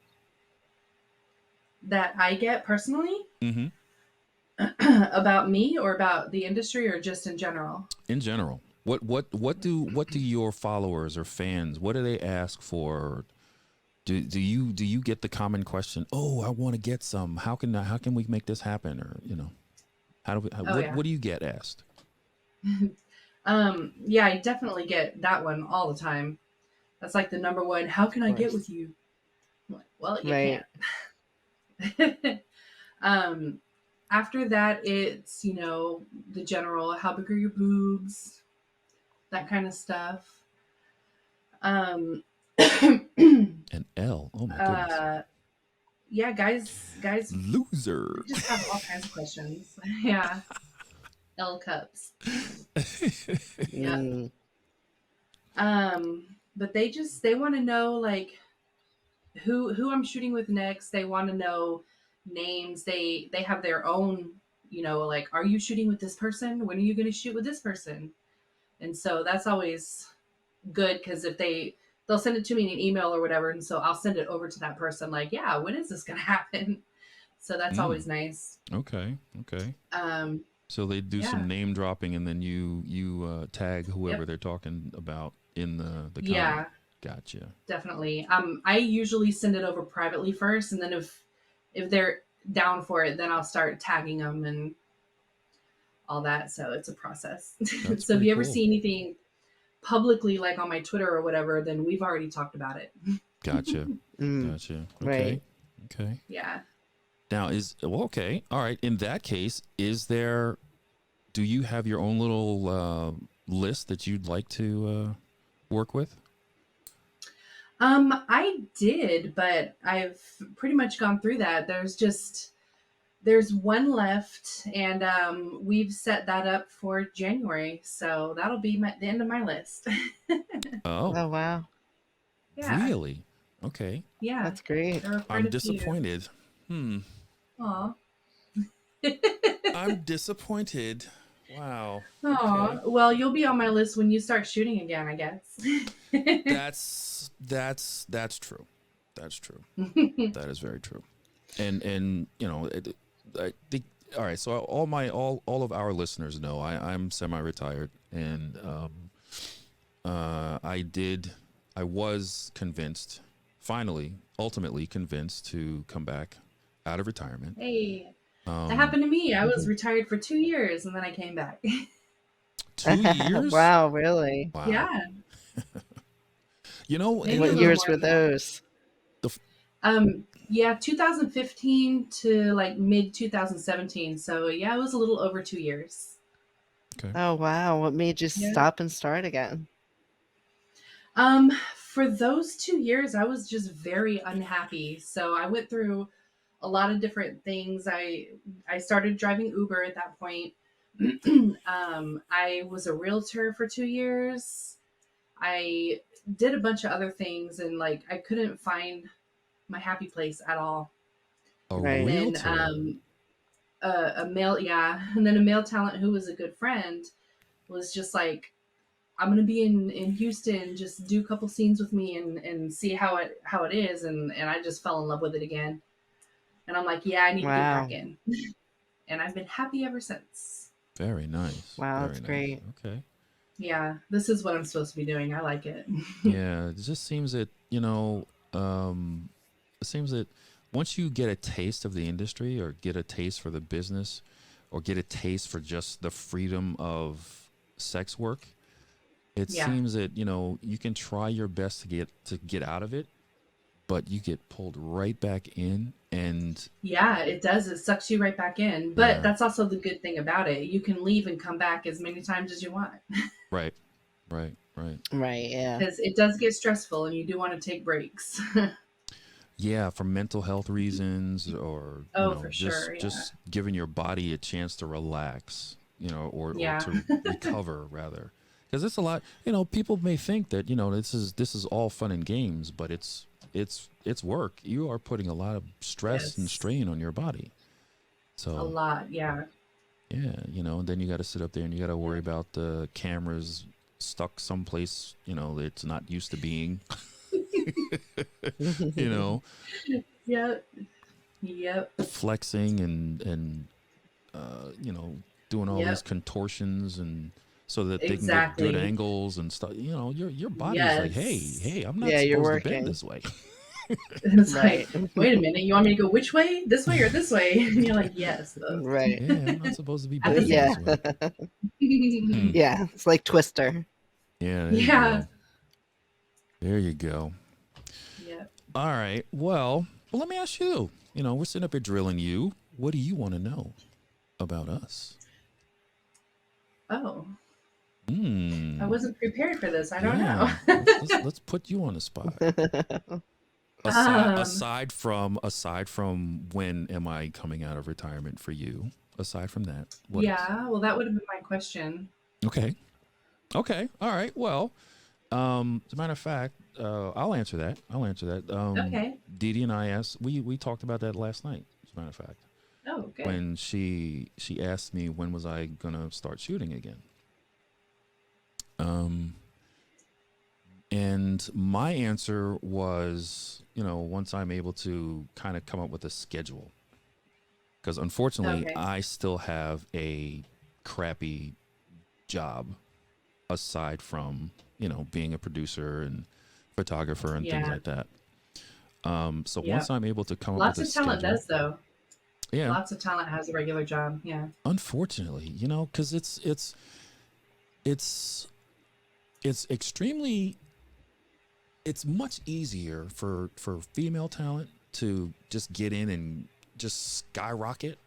[SPEAKER 3] That I get personally?
[SPEAKER 1] Mm-hmm.
[SPEAKER 3] About me, or about the industry, or just in general?
[SPEAKER 1] In general. What do your followers or fans, what do they ask for? Do you get the common question, "Oh, I want to get some. How can we make this happen?" Or, what do you get asked?
[SPEAKER 3] Yeah, I definitely get that one all the time. That's like the number one. How can I get with you? I'm like, well, you can't. After that, it's, the general, how big are your boobs? That kind of stuff.
[SPEAKER 1] An L. Oh my goodness.
[SPEAKER 3] yeah, guys,
[SPEAKER 1] Loser.
[SPEAKER 3] we just have all kinds of questions. Yeah, L cups. Yeah.
[SPEAKER 2] Mm,
[SPEAKER 3] But they want to know like who I'm shooting with next. They want to know names. They have their own, like, are you shooting with this person? When are you going to shoot with this person? And so that's always good because if they'll send it to me in an email or whatever, and so I'll send it over to that person like, yeah, when is this going to happen? So that's
[SPEAKER 1] Mm,
[SPEAKER 3] always nice.
[SPEAKER 1] okay. Okay.
[SPEAKER 3] Um,
[SPEAKER 1] So they do
[SPEAKER 3] yeah.
[SPEAKER 1] some name dropping, and then you tag whoever
[SPEAKER 3] Yep.
[SPEAKER 1] they're talking about in the comment.
[SPEAKER 3] Yeah,
[SPEAKER 1] Gotcha.
[SPEAKER 3] definitely. I usually send it over privately first, and then if they're down for it, then I'll start tagging them and all that. So it's a process.
[SPEAKER 1] That's
[SPEAKER 3] So if
[SPEAKER 1] pretty
[SPEAKER 3] you ever
[SPEAKER 1] cool.
[SPEAKER 3] see anything publicly, like on my Twitter or whatever, then we've already talked about it.
[SPEAKER 1] Gotcha.
[SPEAKER 2] mm,
[SPEAKER 1] Gotcha. Okay.
[SPEAKER 2] right.
[SPEAKER 1] Okay.
[SPEAKER 3] Yeah.
[SPEAKER 1] Now okay. All right. In that case, do you have your own little list that you'd like to work with?
[SPEAKER 3] I did, but I've pretty much gone through that. There's one left, and we've set that up for January, so that'll be the end of my list.
[SPEAKER 1] Oh,
[SPEAKER 2] Oh, wow.
[SPEAKER 3] Yeah,
[SPEAKER 1] really? Okay.
[SPEAKER 3] yeah,
[SPEAKER 2] That's great.
[SPEAKER 3] there are quite
[SPEAKER 1] I'm
[SPEAKER 3] a few.
[SPEAKER 1] disappointed. Hmm.
[SPEAKER 3] Aw.
[SPEAKER 1] I'm disappointed. Wow.
[SPEAKER 3] Aw.
[SPEAKER 1] Okay.
[SPEAKER 3] Well, you'll be on my list when you start shooting again, I guess.
[SPEAKER 1] That's true. That's true. That is very true. And I think, all right. So all of our listeners know I'm semi-retired, and I was convinced, finally, ultimately convinced to come back out of retirement.
[SPEAKER 3] Hey, that
[SPEAKER 1] Um,
[SPEAKER 3] happened to me. I was retired for 2 years and then I came back.
[SPEAKER 1] 2 years?
[SPEAKER 2] Wow, really?
[SPEAKER 1] Wow.
[SPEAKER 3] Yeah, maybe
[SPEAKER 1] And
[SPEAKER 3] a
[SPEAKER 2] What
[SPEAKER 3] little
[SPEAKER 2] years
[SPEAKER 3] more
[SPEAKER 2] were
[SPEAKER 3] than that.
[SPEAKER 2] those?
[SPEAKER 3] Yeah, 2015 to like mid 2017. So yeah, it was a little over 2 years.
[SPEAKER 1] okay.
[SPEAKER 2] Oh, wow. What made you
[SPEAKER 3] Yeah.
[SPEAKER 2] stop and start again?
[SPEAKER 3] For those 2 years, I was just very unhappy. So I went through a lot of different things. I started driving Uber at that point. I was a realtor for 2 years. I did a bunch of other things, and like I couldn't find my happy place at all.
[SPEAKER 1] A
[SPEAKER 3] And
[SPEAKER 2] Right.
[SPEAKER 3] then
[SPEAKER 1] realtor.
[SPEAKER 3] a male, yeah, and then a male talent who was a good friend was just like, I'm gonna be in Houston, just do a couple scenes with me and see how it is, and I just fell in love with it again. And I'm like, yeah, I need to get back
[SPEAKER 2] Wow.
[SPEAKER 3] in, and I've been happy ever since.
[SPEAKER 1] Very nice.
[SPEAKER 2] Wow,
[SPEAKER 1] Very
[SPEAKER 2] that's
[SPEAKER 1] nice.
[SPEAKER 2] great.
[SPEAKER 1] Okay.
[SPEAKER 3] Yeah, this is what I'm supposed to be doing. I like it.
[SPEAKER 1] Yeah, it just seems that, it seems that once you get a taste of the industry, or get a taste for the business, or get a taste for just the freedom of sex work, it
[SPEAKER 3] Yeah,
[SPEAKER 1] seems that, you can try your best to get out of it, but you get pulled right back in. And
[SPEAKER 3] yeah, it does. It sucks you right back in. But
[SPEAKER 1] yeah,
[SPEAKER 3] that's also the good thing about it. You can leave and come back as many times as you want
[SPEAKER 1] right, right, right.
[SPEAKER 2] Right, yeah.
[SPEAKER 3] because it does get stressful, and you do want to take breaks.
[SPEAKER 1] Yeah, for mental health reasons, or
[SPEAKER 3] Oh, for
[SPEAKER 1] just
[SPEAKER 3] sure. Yeah,
[SPEAKER 1] just giving your body a chance to relax, or
[SPEAKER 3] yeah,
[SPEAKER 1] to recover, rather, because it's a lot. People may think that, this is all fun and games, but it's work. You are putting a lot of stress and
[SPEAKER 3] yes,
[SPEAKER 1] strain on your body.
[SPEAKER 3] a
[SPEAKER 1] So
[SPEAKER 3] lot. Yeah,
[SPEAKER 1] yeah, and then you got to sit up there and you got to worry about the cameras stuck someplace, it's not used to being. you know
[SPEAKER 3] yep, yep,
[SPEAKER 1] Flexing and doing all these
[SPEAKER 3] yep.
[SPEAKER 1] contortions, and so that they can get good
[SPEAKER 3] Exactly.
[SPEAKER 1] angles and stuff. Your body's like,
[SPEAKER 3] Yes.
[SPEAKER 1] hey, I'm not
[SPEAKER 2] Yeah, you're
[SPEAKER 1] supposed to bend
[SPEAKER 2] working.
[SPEAKER 1] this way.
[SPEAKER 3] It's like,
[SPEAKER 2] Right.
[SPEAKER 3] wait a minute, you want me to go which way? This way or this way? And you're like, yes, both.
[SPEAKER 2] Right.
[SPEAKER 1] Yeah, I'm not supposed to be
[SPEAKER 3] At the
[SPEAKER 1] bending
[SPEAKER 3] same
[SPEAKER 2] Yeah.
[SPEAKER 1] this way.
[SPEAKER 3] time.
[SPEAKER 1] Hmm.
[SPEAKER 2] Yeah, it's like Twister.
[SPEAKER 1] Yeah, there you
[SPEAKER 3] Yeah.
[SPEAKER 1] go. There you go.
[SPEAKER 3] Yep.
[SPEAKER 1] All right. Well, let me ask you. We're sitting up here drilling you. What do you want to know about us?
[SPEAKER 3] Oh, I
[SPEAKER 1] Hmm.
[SPEAKER 3] wasn't prepared for this. I don't know.
[SPEAKER 1] Yeah. Let's put you on the spot.
[SPEAKER 3] Um,
[SPEAKER 1] aside from when am I coming out of retirement for you? Aside from that, what else?
[SPEAKER 3] yeah, well, that would have been my question.
[SPEAKER 1] Okay. Okay. All right. Well, as a matter of fact, I'll answer that. I'll answer that.
[SPEAKER 3] Okay.
[SPEAKER 1] Dee Dee and I asked. We talked about that last night. As a matter of fact,
[SPEAKER 3] Oh, good.
[SPEAKER 1] when she asked me when was I gonna start shooting again. Um, and my answer was, once I'm able to kind of come up with a schedule, because unfortunately,
[SPEAKER 3] Okay.
[SPEAKER 1] I still have a crappy job aside from being a producer and photographer and things
[SPEAKER 3] Yeah.
[SPEAKER 1] like that. So
[SPEAKER 3] Yeah.
[SPEAKER 1] once I'm able to come up with
[SPEAKER 3] Lots
[SPEAKER 1] a
[SPEAKER 3] of talent
[SPEAKER 1] schedule,
[SPEAKER 3] does though.
[SPEAKER 1] yeah,
[SPEAKER 3] Lots of talent has a regular job. Yeah.
[SPEAKER 1] unfortunately, because it's it's extremely it's much easier for female talent to just get in and just skyrocket,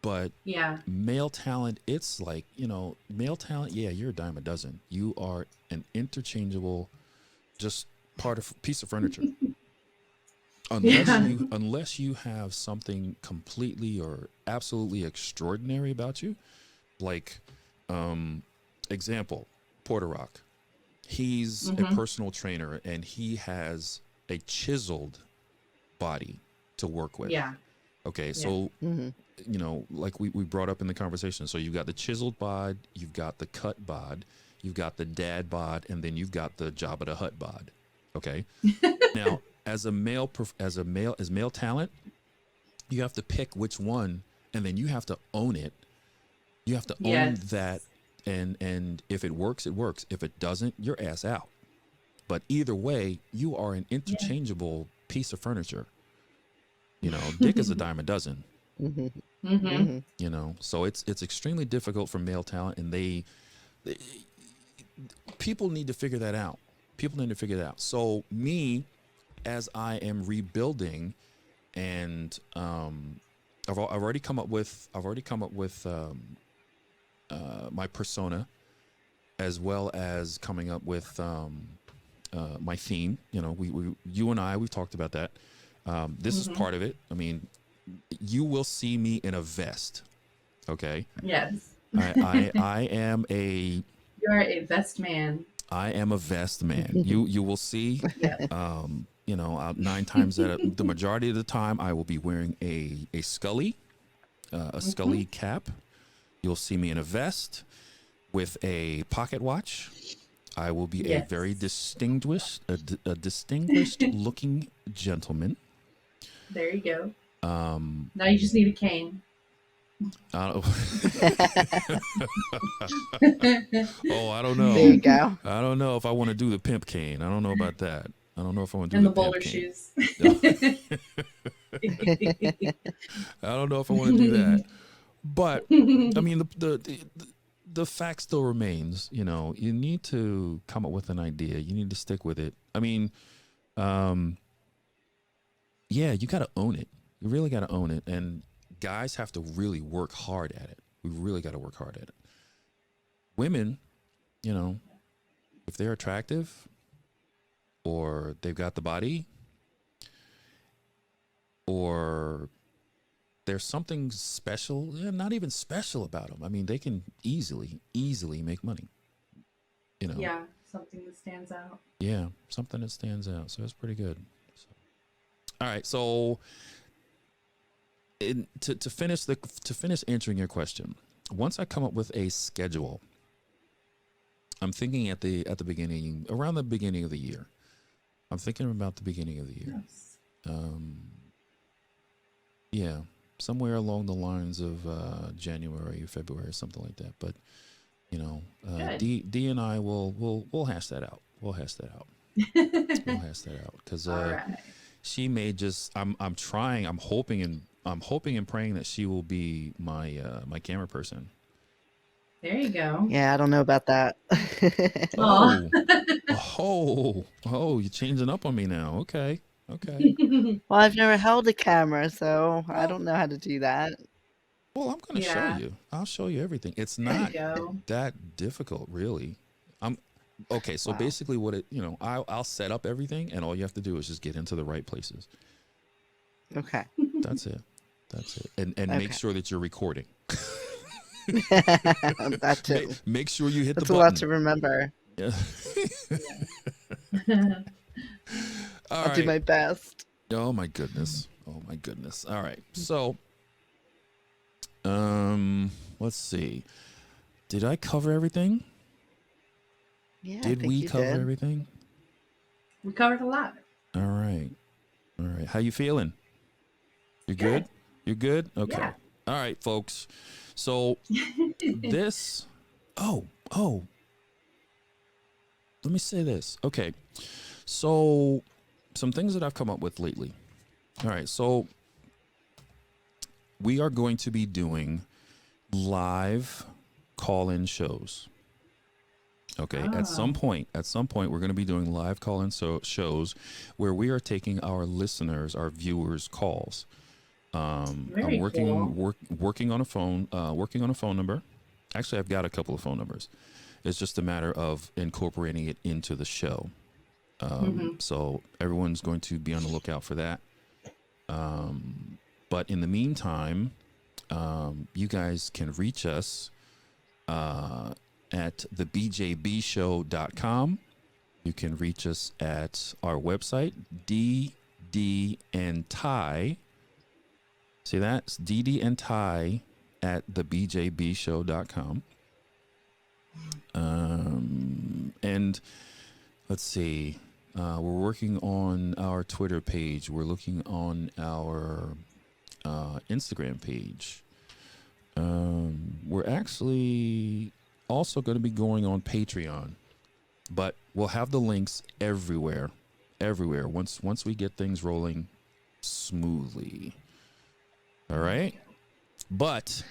[SPEAKER 1] but
[SPEAKER 3] Yeah.
[SPEAKER 1] male talent, it's like, male talent, yeah, you're a dime a dozen. You are an interchangeable, just part of piece of furniture. Unless
[SPEAKER 3] Yeah.
[SPEAKER 1] you have something completely or absolutely extraordinary about you, like example, Porter Rock. He's a
[SPEAKER 3] Mm-hmm.
[SPEAKER 1] personal trainer and he has a chiseled body to work with.
[SPEAKER 3] Yeah.
[SPEAKER 1] Okay,
[SPEAKER 3] Yeah.
[SPEAKER 1] so
[SPEAKER 2] Hmm.
[SPEAKER 1] like we brought up in the conversation. So you've got the chiseled bod, you've got the cut bod, you've got the dad bod, and then you've got the Jabba the Hutt bod. Okay. Now, as male talent, you have to pick which one, and then you have to own it. You have to own that,
[SPEAKER 3] Yes.
[SPEAKER 1] and if it works, it works. If it doesn't, you're ass out. But either way, you are an
[SPEAKER 3] Yeah.
[SPEAKER 1] interchangeable piece of furniture. Dick is a dime a dozen.
[SPEAKER 2] Hmm.
[SPEAKER 3] Mm-hmm.
[SPEAKER 2] Hmm.
[SPEAKER 1] So it's extremely difficult for male talent, and they people need to figure that out. People need to figure that out. So me, as I am rebuilding, and I've already come up with my persona, as well as coming up with my theme. You and I, we've talked about that. This is
[SPEAKER 3] Mm-hmm.
[SPEAKER 1] part of it. I mean, you will see me in a vest. Okay,
[SPEAKER 3] Yes.
[SPEAKER 1] I am a
[SPEAKER 3] You are a vest man.
[SPEAKER 1] vest man. You will see.
[SPEAKER 3] Yeah.
[SPEAKER 1] 9 times the majority of the time, I will be wearing a Scully, a
[SPEAKER 3] Mm-hmm.
[SPEAKER 1] Scully cap. You'll see me in a vest with a pocket watch. I will be a very
[SPEAKER 3] Yes.
[SPEAKER 1] distinguished looking gentleman.
[SPEAKER 3] There you go.
[SPEAKER 1] Um,
[SPEAKER 3] Now you just need a cane.
[SPEAKER 1] I oh, I don't
[SPEAKER 2] There you
[SPEAKER 1] know.
[SPEAKER 2] go.
[SPEAKER 1] I don't know if I want to do the pimp cane. I don't know about that. I don't know if I want to do
[SPEAKER 3] And
[SPEAKER 1] the
[SPEAKER 3] the
[SPEAKER 1] pimp
[SPEAKER 3] bowler
[SPEAKER 1] cane.
[SPEAKER 3] shoes.
[SPEAKER 1] I don't know if I want to do that. But I mean, the fact still remains. You need to come up with an idea. You need to stick with it. I mean, um, yeah, you got to own it. You really got to own it, and guys have to really work hard at it. We really got to work hard at it. Women, you know, if they're attractive or they've got the body or there's something special, not even special about them. I mean, they can easily make money. You know,
[SPEAKER 3] Yeah, something that stands out.
[SPEAKER 1] yeah, something that stands out. So it's pretty good. So, all right, so to finish answering your question, once I come up with a schedule, I'm thinking at the beginning, around the beginning of the year. I'm thinking about the beginning of the year.
[SPEAKER 3] Nice.
[SPEAKER 1] Um, yeah, somewhere along the lines of January, February, something like that. But
[SPEAKER 3] Good.
[SPEAKER 1] D and I will hash that out. We'll hash that out. We'll hash that out because
[SPEAKER 3] All right.
[SPEAKER 1] she may just. I'm trying. I'm hoping and praying that she will be my camera person.
[SPEAKER 3] There you go.
[SPEAKER 2] Yeah, I don't know about that.
[SPEAKER 3] Aw.
[SPEAKER 1] Oh, oh! You're changing up on me now. Okay, okay.
[SPEAKER 2] Well, I've never held a camera, so I
[SPEAKER 1] Well,
[SPEAKER 2] don't know how to do that.
[SPEAKER 1] well, I'm gonna show
[SPEAKER 3] Yeah.
[SPEAKER 1] you. I'll show you everything. It's
[SPEAKER 3] There you
[SPEAKER 1] not
[SPEAKER 3] go.
[SPEAKER 1] that difficult, really. I'm Okay, so
[SPEAKER 2] Wow.
[SPEAKER 1] basically, what it I'll set up everything, and all you have to do is just get into the right places.
[SPEAKER 2] Okay.
[SPEAKER 1] That's it. That's it. And make
[SPEAKER 2] Okay.
[SPEAKER 1] sure that you're recording.
[SPEAKER 2] That
[SPEAKER 1] Make,
[SPEAKER 2] too.
[SPEAKER 1] make sure you hit
[SPEAKER 2] That's
[SPEAKER 1] the
[SPEAKER 2] a lot
[SPEAKER 1] button.
[SPEAKER 2] to remember.
[SPEAKER 1] Yeah. All
[SPEAKER 2] I'll do
[SPEAKER 1] right.
[SPEAKER 2] my best.
[SPEAKER 1] Oh my goodness. Oh my goodness. All right. So, let's see. Did I cover everything?
[SPEAKER 2] Yeah, I
[SPEAKER 1] Did
[SPEAKER 2] think
[SPEAKER 1] we
[SPEAKER 2] you
[SPEAKER 1] cover
[SPEAKER 2] did.
[SPEAKER 1] everything?
[SPEAKER 3] We covered a lot.
[SPEAKER 1] All right. All right. How you feeling? You good?
[SPEAKER 3] Good.
[SPEAKER 1] You good? Okay.
[SPEAKER 3] Yeah.
[SPEAKER 1] All right, folks. So this oh, let me say this. Okay. So some things that I've come up with lately. All right. So we are going to be doing live call-in shows. Okay. At some point, we're going to be doing live call-in shows where we are taking our listeners, our viewers' calls. I'm
[SPEAKER 3] Very cool.
[SPEAKER 1] working on a phone number. Actually, I've got a couple of phone numbers. It's just a matter of incorporating it into the show. So everyone's going to be on the lookout for that. But in the meantime, you guys can reach us at the BJBshow.com. You can reach us at our website, DD and Ty. See that? It's DD and Ty at the BJBshow.com. And let's see. We're working on our Twitter page. We're looking on our Instagram page. We're actually also going to be going on Patreon, but we'll have the links everywhere. Once we get things rolling smoothly. All right. But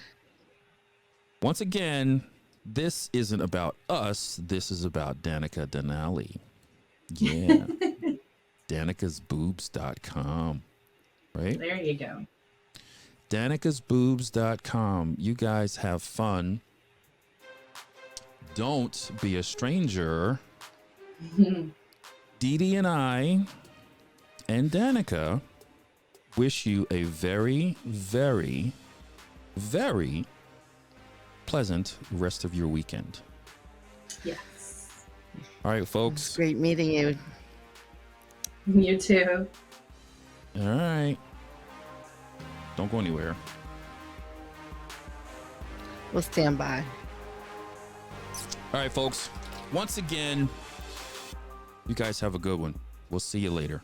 [SPEAKER 1] once again, this isn't about us. This is about Danica Danali. Yeah. DanicasBoobs.com. Right?
[SPEAKER 3] There you go.
[SPEAKER 1] DanicasBoobs.com. You guys have fun. Don't be a stranger. Dee Dee and I and Danica wish you a very, very, very pleasant rest of your weekend.
[SPEAKER 3] Yes.
[SPEAKER 1] All right,
[SPEAKER 2] It's
[SPEAKER 1] folks.
[SPEAKER 2] great meeting you.
[SPEAKER 3] You too.
[SPEAKER 1] All right. Don't go anywhere.
[SPEAKER 2] We'll stand by.
[SPEAKER 1] All right, folks. Once again, you guys have a good one. We'll see you later.